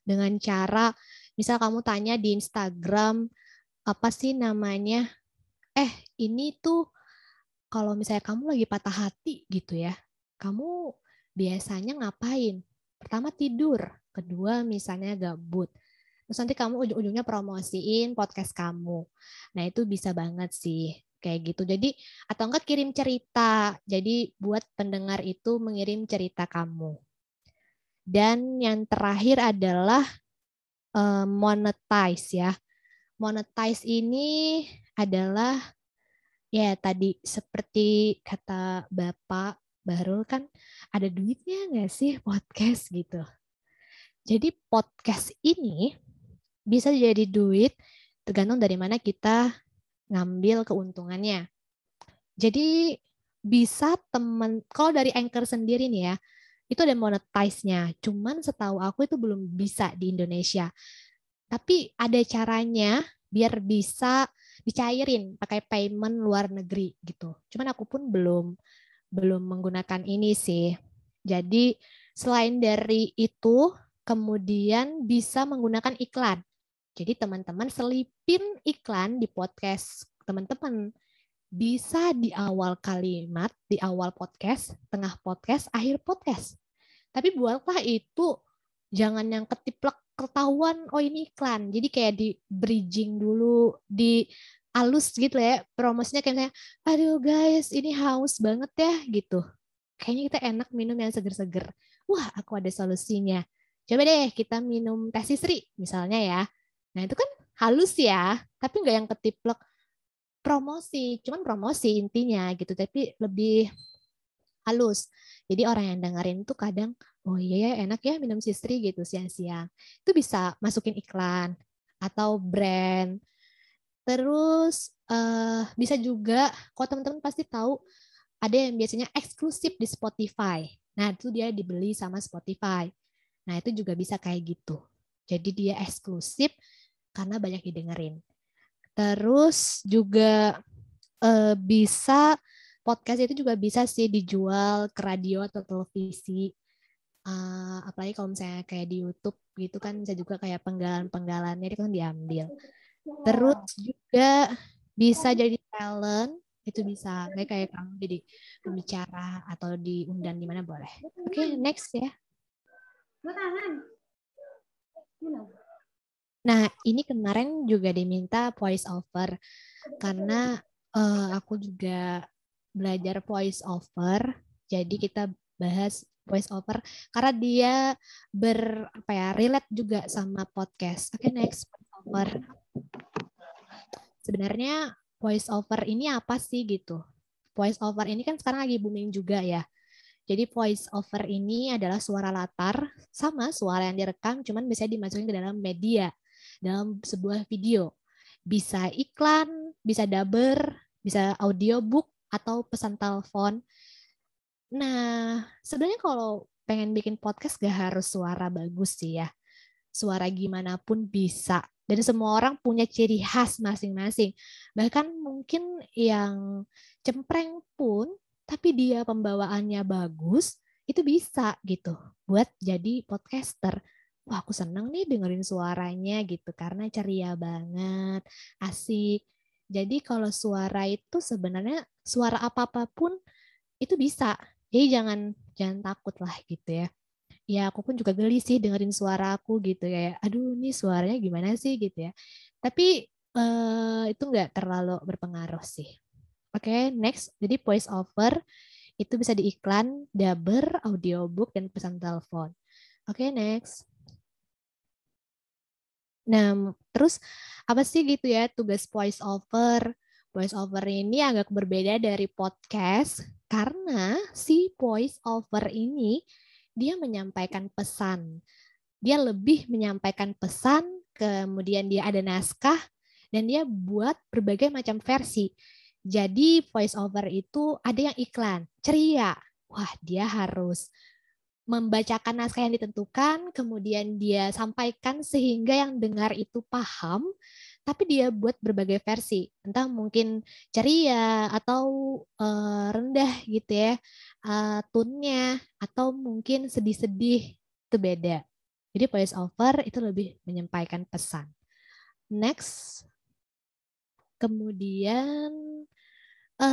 Dengan cara, misal kamu tanya di Instagram, apa sih namanya? Ini tuh kalau misalnya kamu lagi patah hati gitu ya, kamu biasanya ngapain? Pertama tidur, kedua misalnya gabut. Terus nanti kamu ujung-ujungnya promosiin podcast kamu. Nah itu bisa banget sih kayak gitu. Jadi atau enggak kirim cerita. Jadi buat pendengar itu mengirim cerita kamu. Dan yang terakhir adalah monetize ya. Monetize ini adalah ya tadi seperti kata Bapak Bahrul kan ada duitnya nggak sih podcast gitu. Jadi podcast ini bisa jadi duit tergantung dari mana kita ngambil keuntungannya. Jadi bisa kalau dari Anchor sendiri nih ya, itu ada monetize-nya. Cuman setahu aku itu belum bisa di Indonesia. Tapi ada caranya biar bisa dicairin pakai payment luar negeri gitu. Cuman aku pun belum menggunakan ini sih. Jadi selain dari itu, kemudian bisa menggunakan iklan. Jadi teman-teman selipin iklan di podcast teman-teman. Bisa di awal kalimat, di awal podcast, tengah podcast, akhir podcast. Tapi buatlah itu jangan yang ketiplek ketahuan, oh ini iklan. Jadi kayak di bridging dulu, di halus gitu ya. Promosinya kayak, aduh guys ini haus banget ya gitu. Kayaknya kita enak minum yang seger-seger. Wah aku ada solusinya. Coba deh kita minum teh sisri misalnya ya. Nah itu kan halus ya, tapi nggak yang ketiplek promosi. Cuman promosi intinya gitu, tapi lebih halus. Jadi orang yang dengerin tuh kadang, oh iya ya enak ya minum sisri gitu siang-siang. Itu bisa masukin iklan atau brand. Terus bisa juga, kalau teman-teman pasti tahu, ada yang biasanya eksklusif di Spotify. Nah itu dia dibeli sama Spotify. Nah itu juga bisa kayak gitu. Jadi dia eksklusif karena banyak didengerin. Terus juga bisa podcast itu juga bisa sih dijual ke radio atau televisi. Apalagi kalau misalnya kayak di YouTube gitu kan bisa juga kayak penggalan-penggalannya itu kan diambil. Terus juga bisa jadi talent, itu bisa kayak kamu jadi pembicara atau diundang di mana boleh. Oke, next ya. Nah, ini kemarin juga diminta voice over karena aku juga belajar voice over. Jadi kita bahas voice over karena dia relate juga sama podcast. Oke, next voice over. Sebenarnya voice over ini apa sih gitu? Voice over ini kan sekarang lagi booming juga ya. Jadi voice over ini adalah suara latar sama suara yang direkam cuman bisa dimasukin ke dalam media, dalam sebuah video. Bisa iklan, bisa dubber, bisa audiobook atau pesan telepon. Nah, sebenarnya kalau pengen bikin podcast gak harus suara bagus sih ya. Suara gimana pun bisa. Dan semua orang punya ciri khas masing-masing. Bahkan mungkin yang cempreng pun, tapi dia pembawaannya bagus, itu bisa gitu buat jadi podcaster. Wah, aku seneng nih dengerin suaranya gitu karena ceria banget, asik. Jadi kalau suara itu sebenarnya suara apapun itu bisa. Jadi jangan takut lah gitu ya. Ya aku pun juga geli sih dengerin suara aku gitu kayak aduh ini suaranya gimana sih gitu ya. Tapi itu nggak terlalu berpengaruh sih. Oke, next. Jadi voice over itu bisa di iklan, daber, audiobook, dan pesan telepon. Oke, next. Nah, terus apa sih gitu ya tugas voice over? Voice over ini agak berbeda dari podcast karena si voice over ini dia menyampaikan pesan. Dia lebih menyampaikan pesan, kemudian dia ada naskah, dan dia buat berbagai macam versi. Jadi voice over itu ada yang iklan, ceria. Wah, dia harus membacakan naskah yang ditentukan, kemudian dia sampaikan sehingga yang dengar itu paham, tapi dia buat berbagai versi, entah mungkin ceria atau rendah gitu ya, tone-nya, atau mungkin sedih-sedih, itu beda. Jadi voice over itu lebih menyampaikan pesan. Next, kemudian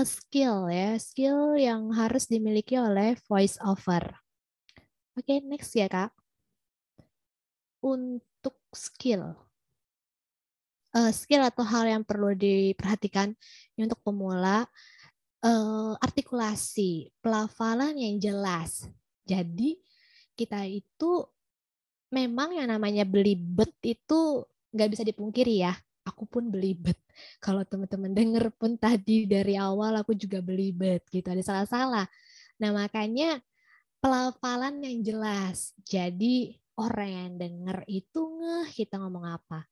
skill ya, skill yang harus dimiliki oleh voice over. Oke, next ya Kak. Untuk skill. Skill atau hal yang perlu diperhatikan untuk pemula, artikulasi, pelafalan yang jelas. Jadi kita itu memang yang namanya belibet itu nggak bisa dipungkiri ya. Aku pun belibet. Kalau teman-teman denger pun tadi dari awal aku juga belibet gitu. Ada salah-salah. Nah makanya pelafalan yang jelas. Jadi orang yang denger itu ngeh kita ngomong apa.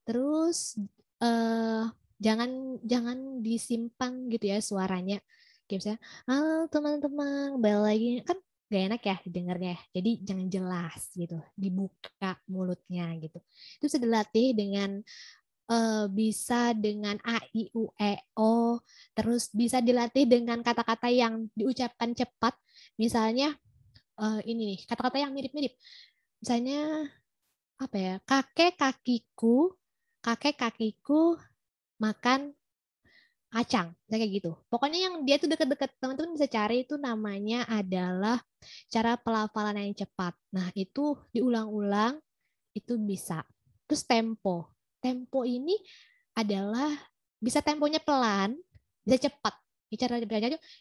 Terus jangan disimpan gitu ya suaranya. Kayak misalnya, halo teman-teman, kembali lagi. Kan gak enak ya didengarnya. Jadi jangan jelas gitu. Dibuka mulutnya gitu. Itu bisa dilatih dengan bisa dengan A, I, U, E, O. Terus bisa dilatih dengan kata-kata yang diucapkan cepat. Misalnya ini nih kata-kata yang mirip-mirip. Misalnya apa ya? Kakek kakiku makan kacang, kayak gitu. Pokoknya yang dia tuh deket-deket, teman-teman bisa cari itu namanya adalah cara pelafalan yang cepat. Nah itu diulang-ulang itu bisa. Terus tempo. Tempo ini adalah bisa temponya pelan, bisa cepat. Bicara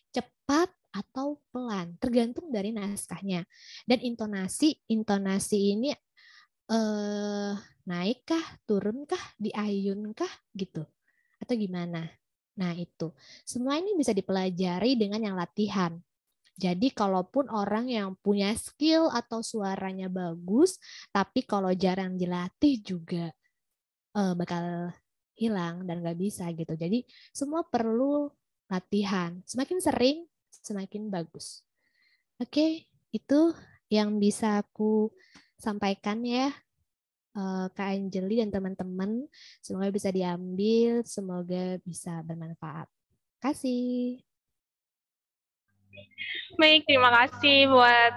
cepat atau pelan, tergantung dari naskahnya. Dan intonasi ini naikkah, turunkah, diayunkah gitu, atau gimana? Nah itu, semua ini bisa dipelajari dengan yang latihan. Jadi kalaupun orang yang punya skill atau suaranya bagus, tapi kalau jarang dilatih juga bakal hilang dan nggak bisa gitu. Jadi semua perlu latihan. Semakin sering, semakin bagus. Oke, itu yang bisa aku sampaikan ya Kak Anjeli dan teman-teman. Semoga bisa diambil, semoga bisa bermanfaat. Kasih. Baik, terima kasih buat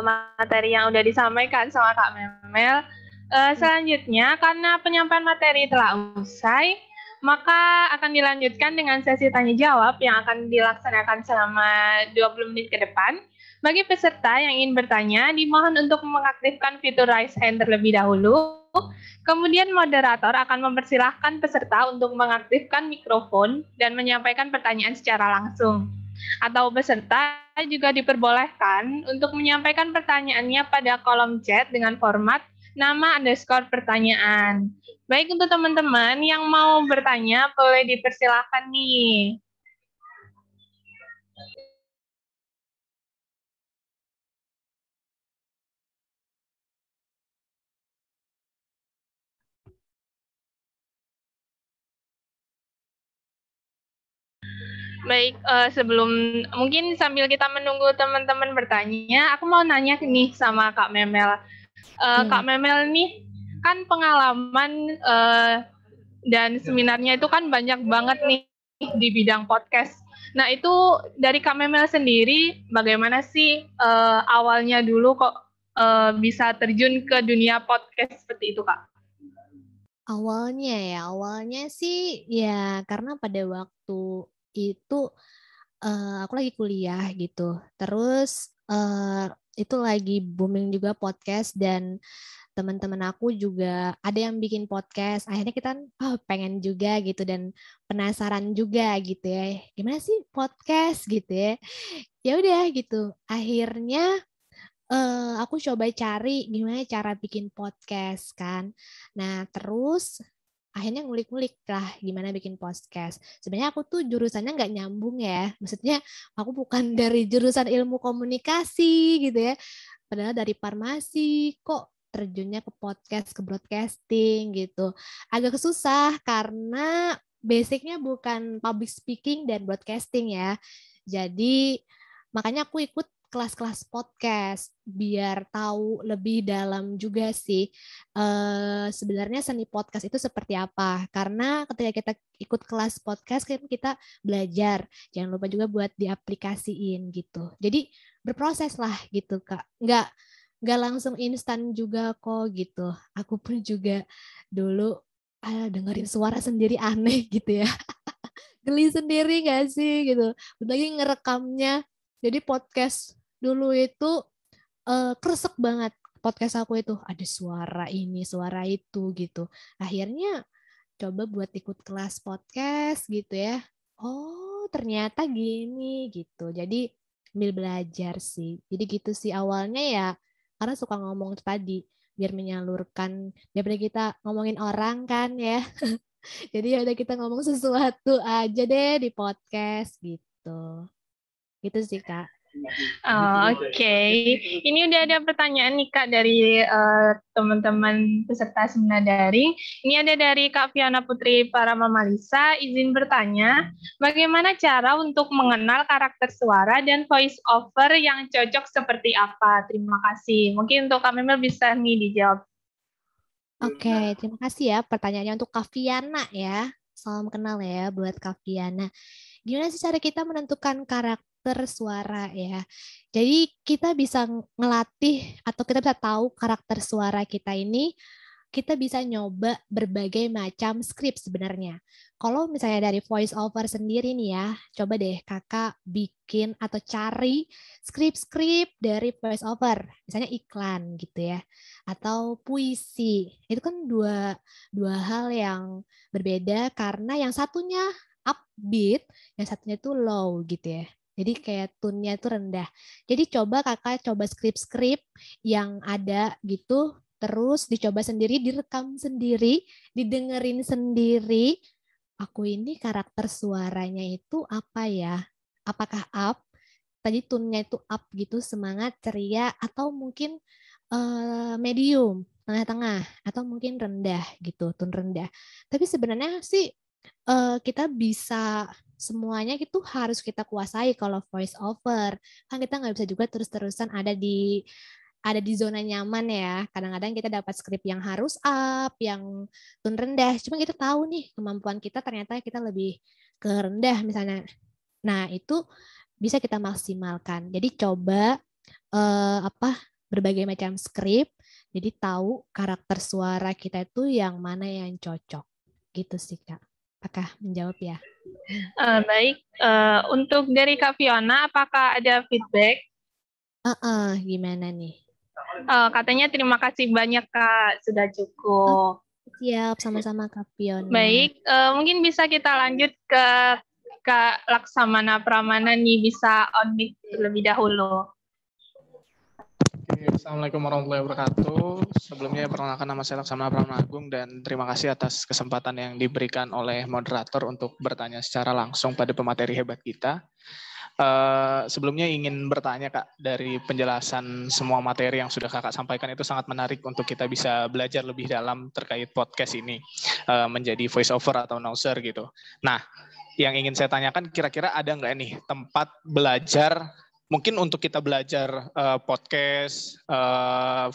materi yang udah disampaikan sama Kak Memel. Selanjutnya, karena penyampaian materi telah usai, maka akan dilanjutkan dengan sesi tanya jawab yang akan dilaksanakan selama 20 menit ke depan. Bagi peserta yang ingin bertanya, dimohon untuk mengaktifkan fitur raise hand terlebih dahulu. Kemudian moderator akan mempersilahkan peserta untuk mengaktifkan mikrofon dan menyampaikan pertanyaan secara langsung. Atau peserta juga diperbolehkan untuk menyampaikan pertanyaannya pada kolom chat dengan format nama _ pertanyaan. Baik, untuk teman-teman yang mau bertanya, boleh dipersilahkan nih. Baik, sebelum mungkin sambil kita menunggu teman-teman bertanya, aku mau nanya nih sama Kak Memel. Kak Memel nih, kan pengalaman dan seminarnya itu kan banyak banget nih di bidang podcast. Nah itu dari Kak Memel sendiri, bagaimana sih awalnya dulu kok bisa terjun ke dunia podcast seperti itu, Kak? Awalnya sih ya karena pada waktu itu aku lagi kuliah gitu. Terus itu lagi booming juga podcast dan teman-teman aku juga ada yang bikin podcast. Akhirnya kita pengen juga gitu dan penasaran juga gitu ya. Gimana sih podcast gitu ya? Ya udah gitu. Akhirnya aku coba cari gimana cara bikin podcast kan. Nah, terus akhirnya ngulik-ngulik lah gimana bikin podcast. Sebenarnya aku tuh jurusannya nggak nyambung ya. Maksudnya aku bukan dari jurusan ilmu komunikasi gitu ya. Padahal dari farmasi kok terjunnya ke podcast, ke broadcasting gitu. Agak susah karena basicnya bukan public speaking dan broadcasting ya. Jadi makanya aku ikut kelas-kelas podcast biar tahu lebih dalam juga sih sebenarnya seni podcast itu seperti apa. Karena ketika kita ikut kelas podcast kan kita belajar. Jangan lupa juga buat diaplikasiin gitu. Jadi berproses lah gitu Kak. Nggak langsung instan juga kok gitu. Aku pun juga dulu dengerin suara sendiri aneh gitu ya. Geli sendiri nggak sih gitu. Lagi ngerekamnya. Jadi podcast dulu itu kresek banget podcast aku itu ada suara ini suara itu gitu. Akhirnya coba buat ikut kelas podcast gitu ya. Oh ternyata gini gitu. Jadi sambil belajar sih. Jadi gitu sih awalnya ya karena suka ngomong tadi biar menyalurkan daripada kita ngomongin orang kan ya. Jadi ya udah kita ngomong sesuatu aja deh di podcast gitu. Gitu sih Kak. Oke. Ini udah ada pertanyaan nih Kak dari teman-teman peserta seminar daring. Ini ada dari Kak Fiana Putri Paramamalisa. Izin bertanya, bagaimana cara untuk mengenal karakter suara dan voice over yang cocok seperti apa? Terima kasih. Mungkin untuk Kak Memel bisa nih dijawab. Oke, terima kasih ya pertanyaannya untuk Kak Fiana ya. Salam kenal ya buat Kak Fiana. Gimana sih cara kita menentukan karakter suara ya? Jadi kita bisa ngelatih atau kita bisa tahu karakter suara kita ini, kita bisa nyoba berbagai macam skrip sebenarnya. Kalau misalnya dari voice over sendiri nih ya, coba deh kakak bikin atau cari skrip-skrip dari voice over, misalnya iklan gitu ya, atau puisi. Itu kan dua hal yang berbeda karena yang satunya upbeat, yang satunya tuh low gitu ya. Jadi kayak tune-nya itu rendah. Jadi coba kakak coba skrip-skrip yang ada gitu, terus dicoba sendiri, direkam sendiri, didengerin sendiri. Aku ini karakter suaranya itu apa ya? Apakah up? Tadi tune-nya itu up gitu, semangat, ceria, atau mungkin medium, tengah-tengah, atau mungkin rendah gitu, tune rendah. Tapi sebenarnya sih kita bisa semuanya itu harus kita kuasai kalau voice over. Kan kita nggak bisa juga terus-terusan ada di zona nyaman ya. Kadang-kadang kita dapat skrip yang harus up, yang tone rendah. Cuma kita tahu nih kemampuan kita ternyata kita lebih ke rendah misalnya. Nah, itu bisa kita maksimalkan. Jadi coba berbagai macam skrip. Jadi tahu karakter suara kita itu yang mana yang cocok. Gitu sih, Kak. Apakah menjawab ya? Baik, untuk dari Kak Fiona, apakah ada feedback? Gimana nih? Katanya terima kasih banyak Kak, sudah cukup. Siap, sama-sama Kak Fiona. Baik, mungkin bisa kita lanjut ke Kak Laksamana Pramana nih, bisa on mic terlebih dahulu. Assalamualaikum warahmatullahi wabarakatuh. Sebelumnya perkenalkan nama saya Laksamana Pramana Agung dan terima kasih atas kesempatan yang diberikan oleh moderator untuk bertanya secara langsung pada pemateri hebat kita. Sebelumnya ingin bertanya Kak, dari penjelasan semua materi yang sudah Kakak sampaikan itu sangat menarik untuk kita bisa belajar lebih dalam terkait podcast ini menjadi voice over atau announcer gitu. Nah, yang ingin saya tanyakan kira-kira ada nggak nih tempat belajar mungkin untuk kita belajar podcast,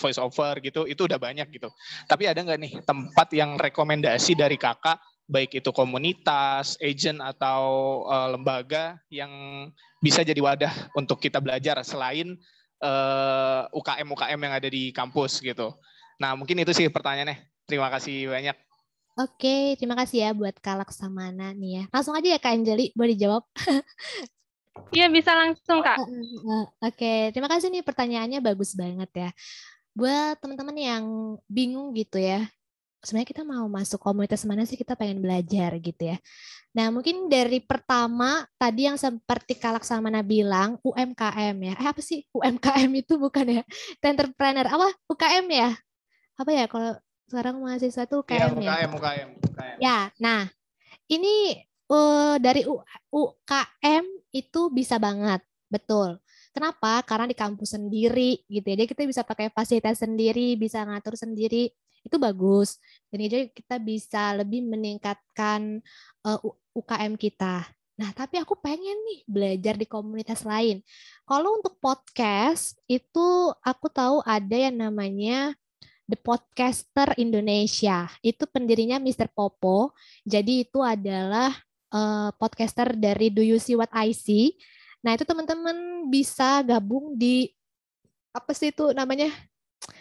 voice over gitu, itu udah banyak gitu. Tapi ada nggak nih tempat yang rekomendasi dari kakak, baik itu komunitas, agent atau lembaga yang bisa jadi wadah untuk kita belajar selain UKM yang ada di kampus gitu. Nah mungkin itu sih pertanyaannya. Terima kasih banyak. Oke, terima kasih ya buat Kak Laksamana nih ya. Langsung aja ya Kak Anjali, boleh dijawab? Iya, bisa langsung, Kak. Oke, terima kasih nih pertanyaannya bagus banget ya. Buat teman-teman yang bingung gitu ya, sebenarnya kita mau masuk komunitas mana sih, kita pengen belajar gitu ya. Nah, mungkin dari pertama tadi yang seperti Kak Laksamana bilang, UMKM ya. Apa sih UMKM itu bukan ya? Entrepreneur, apa? UKM ya? Apa ya kalau sekarang mahasiswa itu UKM ya? UKM. Ya, nah ini dari UKM itu bisa banget, betul. Kenapa? Karena di kampus sendiri gitu ya. Jadi kita bisa pakai fasilitas sendiri, bisa ngatur sendiri. Itu bagus. Dan jadi kita bisa lebih meningkatkan UKM kita. Nah, tapi aku pengen nih belajar di komunitas lain. Kalau untuk podcast, itu aku tahu ada yang namanya The Podcaster Indonesia. Itu pendirinya Mr. Popo. Jadi itu adalah podcaster dari Do You See What I See. Nah, itu teman-teman bisa gabung di apa sih itu namanya?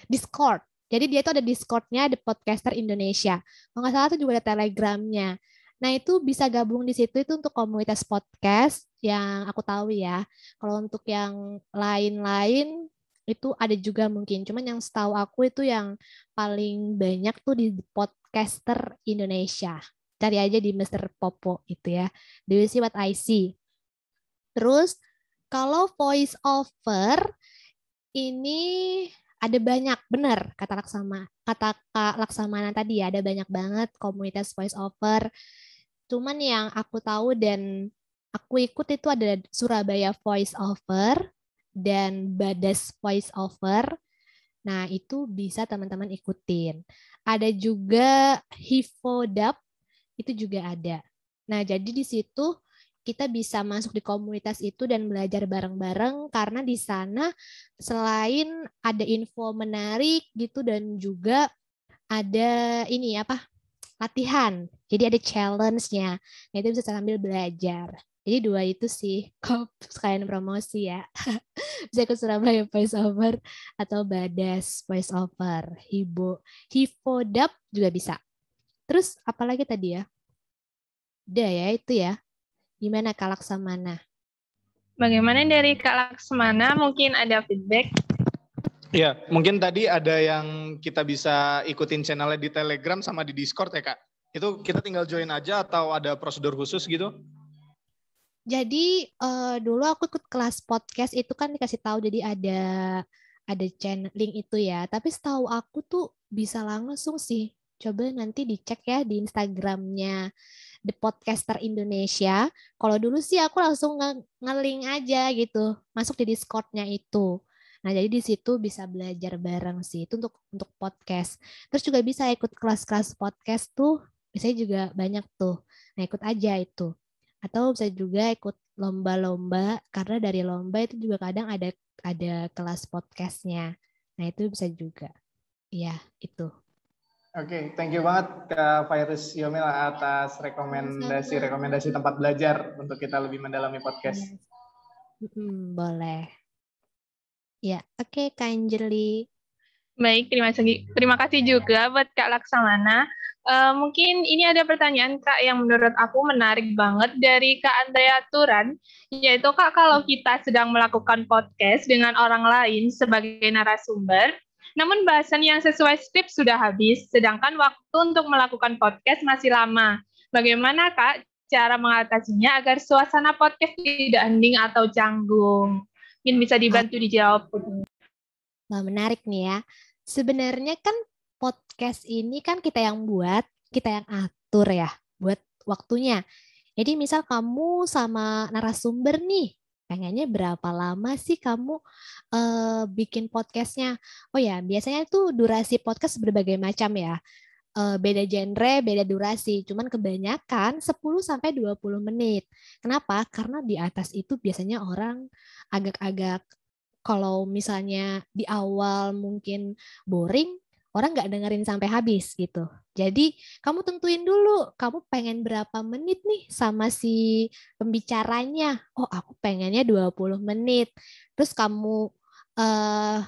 Discord. Jadi dia itu ada Discord-nya The Podcaster Indonesia. Kalau nggak salah itu juga ada Telegram-nya. Nah, itu bisa gabung di situ, itu untuk komunitas podcast yang aku tahu ya. Kalau untuk yang lain-lain itu ada juga mungkin. Cuman yang setahu aku itu yang paling banyak tuh di Podcaster Indonesia. Cari aja di Mr. Popo itu ya. Do You See What I See? Terus kalau voice over ini ada banyak, benar kata Kak Laksamana tadi ya, ada banyak banget komunitas voice over. Cuman yang aku tahu dan aku ikut itu ada Surabaya Voice Over dan Badas Voice Over. Nah, itu bisa teman-teman ikutin. Ada juga Hivodap, itu juga ada. Nah, jadi di situ kita bisa masuk di komunitas itu dan belajar bareng-bareng karena di sana selain ada info menarik gitu dan juga ada ini apa? Latihan. Jadi ada challenge-nya. Nah, itu bisa sambil belajar. Jadi dua itu sih, kok sekalian promosi ya. Bisa ikut Surabaya Voice Over atau Badas Voice Over. Hivodap juga bisa. Terus apalagi tadi ya? Udah ya, itu ya. Gimana Kak Laksamana? Bagaimana dari Kak Laksamana? Mungkin ada feedback? Ya, mungkin tadi ada yang kita bisa ikutin channelnya di Telegram sama di Discord ya Kak. Itu kita tinggal join aja atau ada prosedur khusus gitu? Jadi dulu aku ikut kelas podcast itu kan dikasih tahu jadi ada channel link itu ya. Tapi setahu aku tuh bisa langsung sih. Coba nanti dicek ya di Instagramnya The Podcaster Indonesia. Kalau dulu sih aku langsung nge-link aja gitu, masuk di Discord-nya itu. Nah, jadi di situ bisa belajar bareng sih. Itu untuk podcast. Terus juga bisa ikut kelas-kelas podcast tuh, biasanya juga banyak tuh. Nah, ikut aja itu. Atau bisa juga ikut lomba-lomba, karena dari lomba itu juga kadang ada kelas podcastnya. Nah, itu bisa juga. Iya, itu. Oke, thank you banget Kak Virus Yomil atas rekomendasi tempat belajar untuk kita lebih mendalami podcast. Boleh. Ya, oke Kak Anjeli. Baik, terima kasih juga buat Kak Laksamana. Mungkin ini ada pertanyaan Kak yang menurut aku menarik banget dari Kak Andrea Turan, yaitu Kak, kalau kita sedang melakukan podcast dengan orang lain sebagai narasumber, namun bahasan yang sesuai skrip sudah habis, sedangkan waktu untuk melakukan podcast masih lama. Bagaimana Kak cara mengatasinya agar suasana podcast tidak hening atau canggung? Mungkin bisa dibantu dijawab. Wah, menarik nih ya. Sebenarnya kan podcast ini kan kita yang buat, kita yang atur ya, buat waktunya. Jadi misal kamu sama narasumber nih, pengennya berapa lama sih kamu bikin podcastnya? Oh ya, biasanya tuh durasi podcast berbagai macam ya. beda genre, beda durasi. Cuman kebanyakan 10-20 menit. Kenapa? Karena di atas itu biasanya orang agak-agak, kalau misalnya di awal mungkin boring, orang nggak dengerin sampai habis gitu. Jadi kamu tentuin dulu, kamu pengen berapa menit nih sama si pembicaranya. Oh, aku pengennya 20 menit. Terus kamu eh,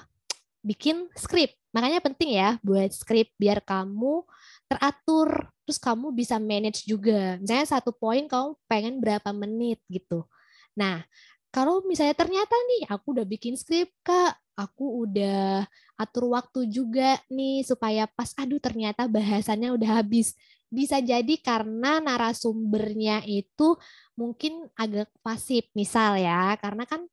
bikin skrip. Makanya penting ya buat skrip biar kamu teratur. Terus kamu bisa manage juga. Misalnya satu poin kamu pengen berapa menit gitu. Nah, kalau misalnya ternyata nih aku udah bikin skrip, Kak, aku udah atur waktu juga nih supaya pas, aduh ternyata bahasannya udah habis. Bisa jadi karena narasumbernya itu mungkin agak pasif, misal ya, karena kan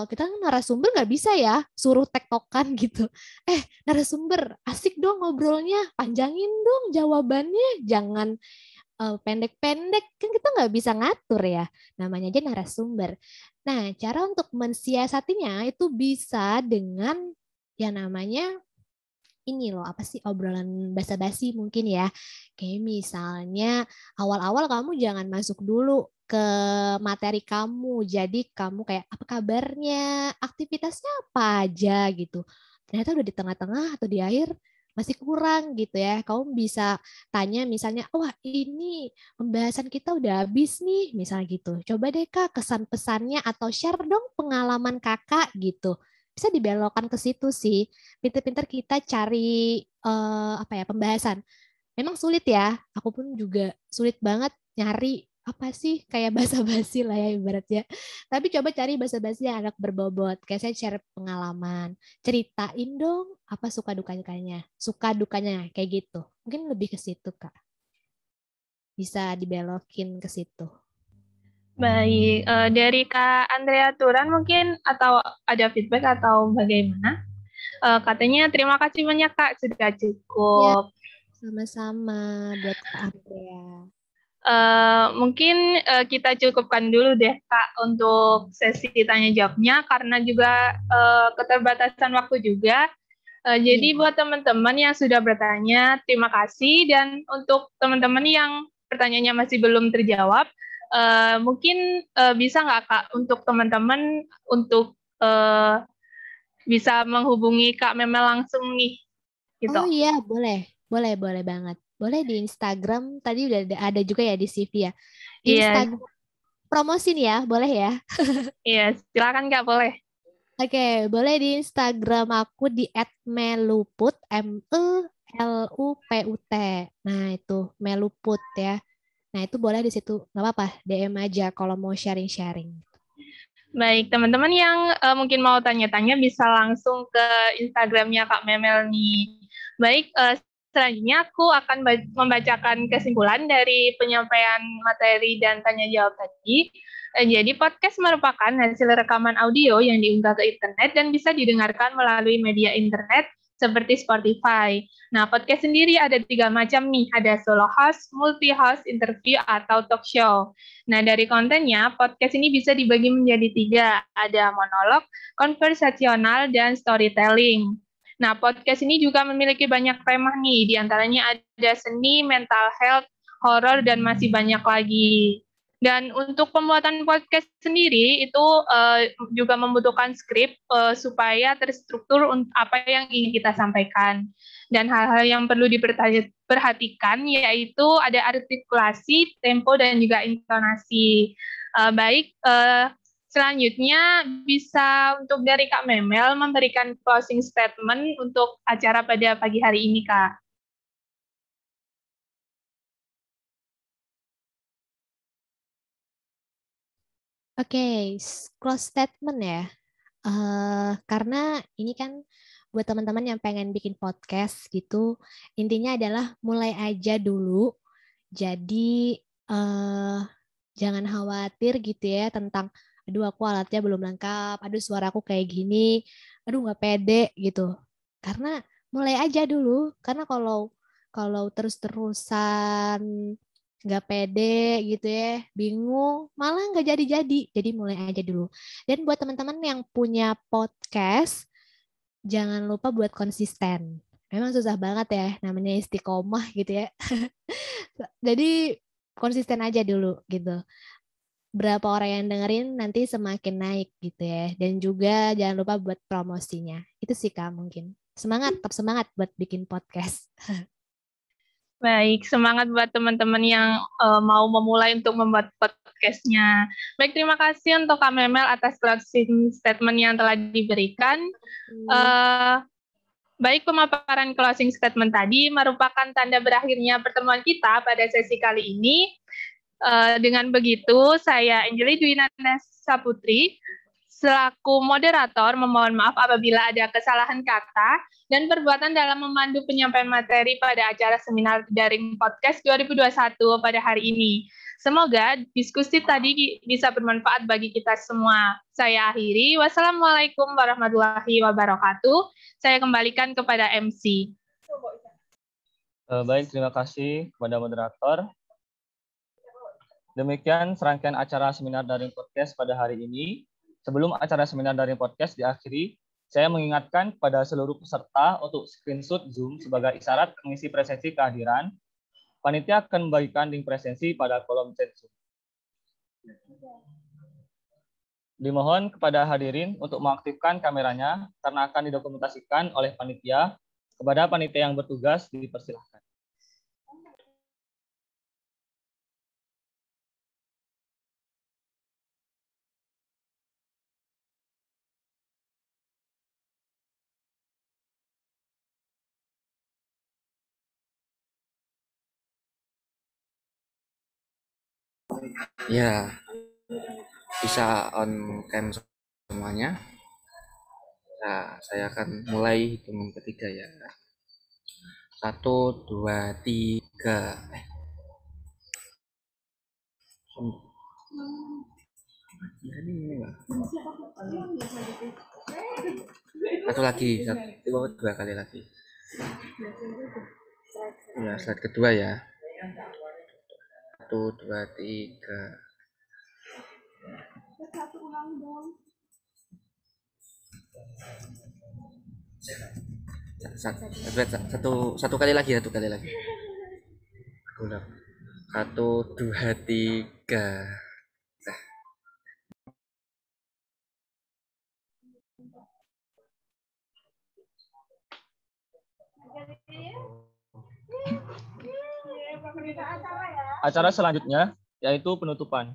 kita kan narasumber nggak bisa ya suruh tektokan gitu. Narasumber asik dong ngobrolnya, panjangin dong jawabannya, jangan pendek-pendek, kan kita nggak bisa ngatur ya, namanya aja narasumber. Nah, cara untuk mensiasatinya itu bisa dengan yang namanya ini loh, apa sih, obrolan basa-basi mungkin ya. Kayak misalnya awal-awal kamu jangan masuk dulu ke materi kamu. Jadi kamu kayak apa kabarnya, aktivitasnya apa aja gitu. Ternyata udah di tengah-tengah atau di akhir masih kurang gitu ya. Kamu bisa tanya misalnya, wah ini pembahasan kita udah habis nih, misalnya gitu. Coba deh Kak kesan pesannya atau share dong pengalaman Kakak gitu. Bisa dibelokkan ke situ sih. Pinter-pinter kita cari apa ya, pembahasan. Memang sulit ya. Aku pun juga sulit banget nyari apa sih kayak basa-basi lah ya ibaratnya. Tapi coba cari basa-basi yang agak berbobot. Kayak saya share pengalaman. Ceritain dong apa suka dukanya. Suka dukanya kayak gitu. Mungkin lebih ke situ, Kak. Bisa dibelokin ke situ. Baik, dari Kak Andrea Turan mungkin atau ada feedback atau bagaimana? Katanya terima kasih banyak Kak, sudah Ya, cukup. sama-sama buat Kak Andrea. Mungkin kita cukupkan dulu deh Kak untuk sesi tanya jawabnya karena juga keterbatasan waktu juga. Jadi buat teman-teman yang sudah bertanya, terima kasih. Dan untuk teman-teman yang pertanyaannya masih belum terjawab, mungkin bisa nggak Kak untuk teman-teman untuk bisa menghubungi Kak Memel langsung nih? Gitu. Oh iya, boleh banget. Boleh di Instagram, tadi udah ada juga ya di CV ya. Di Iya, Instagram promosin ya, boleh ya. iya, silakan Kak, boleh. Oke, boleh di Instagram aku di @meluput, MELUPUT. Nah, itu Meluput ya. Nah, itu boleh di situ. Nggak apa-apa, DM aja kalau mau sharing-sharing. Baik, teman-teman yang mungkin mau tanya-tanya bisa langsung ke Instagramnya Kak Memel nih. Baik, selanjutnya aku akan membacakan kesimpulan dari penyampaian materi dan tanya jawab tadi. Jadi podcast merupakan hasil rekaman audio yang diunggah ke internet dan bisa didengarkan melalui media internet seperti Spotify. Nah, podcast sendiri ada 3 macam nih, ada solo host, multi host, interview, atau talk show. Nah, dari kontennya, podcast ini bisa dibagi menjadi 3, ada monolog, konversasional, dan storytelling. Nah, podcast ini juga memiliki banyak tema nih, diantaranya ada seni, mental health, horor, dan masih banyak lagi. Dan untuk pembuatan podcast sendiri itu juga membutuhkan skrip supaya terstruktur apa yang ingin kita sampaikan. Dan hal-hal yang perlu diperhatikan yaitu ada artikulasi, tempo, dan juga intonasi. Selanjutnya bisa untuk dari Kak Memel memberikan closing statement untuk acara pada pagi hari ini, Kak. Oke, close statement ya. Karena ini kan buat teman-teman yang pengen bikin podcast gitu, intinya adalah mulai aja dulu. Jadi jangan khawatir gitu ya tentang, aduh aku alatnya belum lengkap, aduh suaraku kayak gini, aduh nggak pede gitu. Karena mulai aja dulu. Karena kalau terus-terusan nggak pede gitu ya, bingung, malah nggak jadi-jadi. Jadi mulai aja dulu. Dan buat teman-teman yang punya podcast, jangan lupa buat konsisten. Memang susah banget ya, namanya istiqomah gitu ya. Jadi konsisten aja dulu gitu. Berapa orang yang dengerin nanti semakin naik gitu ya. Dan juga jangan lupa buat promosinya. Itu sih Kak mungkin. Semangat, tetap semangat buat bikin podcast. Baik, semangat buat teman-teman yang mau memulai untuk membuat podcastnya. Baik, terima kasih untuk Kak Memel atas closing statement yang telah diberikan. Baik, pemaparan closing statement tadi merupakan tanda berakhirnya pertemuan kita pada sesi kali ini. Dengan begitu, saya Anjeli Dwinanda Saputri, selaku moderator memohon maaf apabila ada kesalahan kata dan perbuatan dalam memandu penyampaian materi pada acara seminar daring podcast 2021 pada hari ini. Semoga diskusi tadi bisa bermanfaat bagi kita semua. Saya akhiri. Wassalamualaikum warahmatullahi wabarakatuh. Saya kembalikan kepada MC. Baik, terima kasih kepada moderator. Demikian serangkaian acara seminar daring podcast pada hari ini. Sebelum acara seminar daring podcast diakhiri, saya mengingatkan kepada seluruh peserta untuk screenshot Zoom sebagai isyarat mengisi presensi kehadiran. Panitia akan membagikan link presensi pada kolom chat Zoom. Dimohon kepada hadirin untuk mengaktifkan kameranya karena akan didokumentasikan oleh panitia. Kepada panitia yang bertugas dipersilahkan. Ya, bisa on cam semuanya. Nah, saya akan mulai hitungan ketiga ya. 1, 2, 3. Satu lagi, dua kali lagi. Ya, slide kedua ya. 1, 2, 3. Satu kali lagi. 1, 2, 3. Acara selanjutnya yaitu penutupan.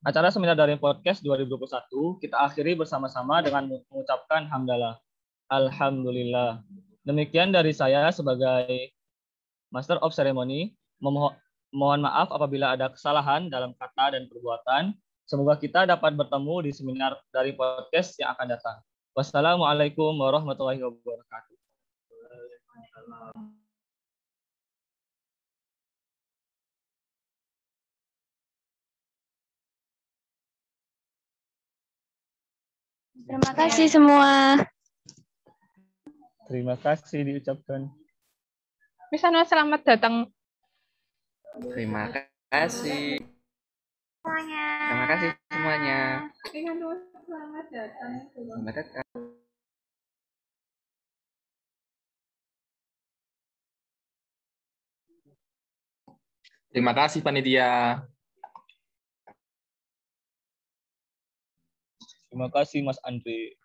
Acara seminar daring podcast 2021 kita akhiri bersama-sama dengan mengucapkan hamdalah. Alhamdulillah. Demikian dari saya sebagai Master of Ceremony. Mohon maaf apabila ada kesalahan dalam kata dan perbuatan. Semoga kita dapat bertemu di seminar daring podcast yang akan datang. Wassalamualaikum warahmatullahi wabarakatuh. Terima kasih semua. Terima kasih diucapkan. Misalnya selamat datang. Terima kasih. Terima kasih semuanya. Selamat datang. Selamat datang. Terima kasih panitia. Terima kasih Mas Andre.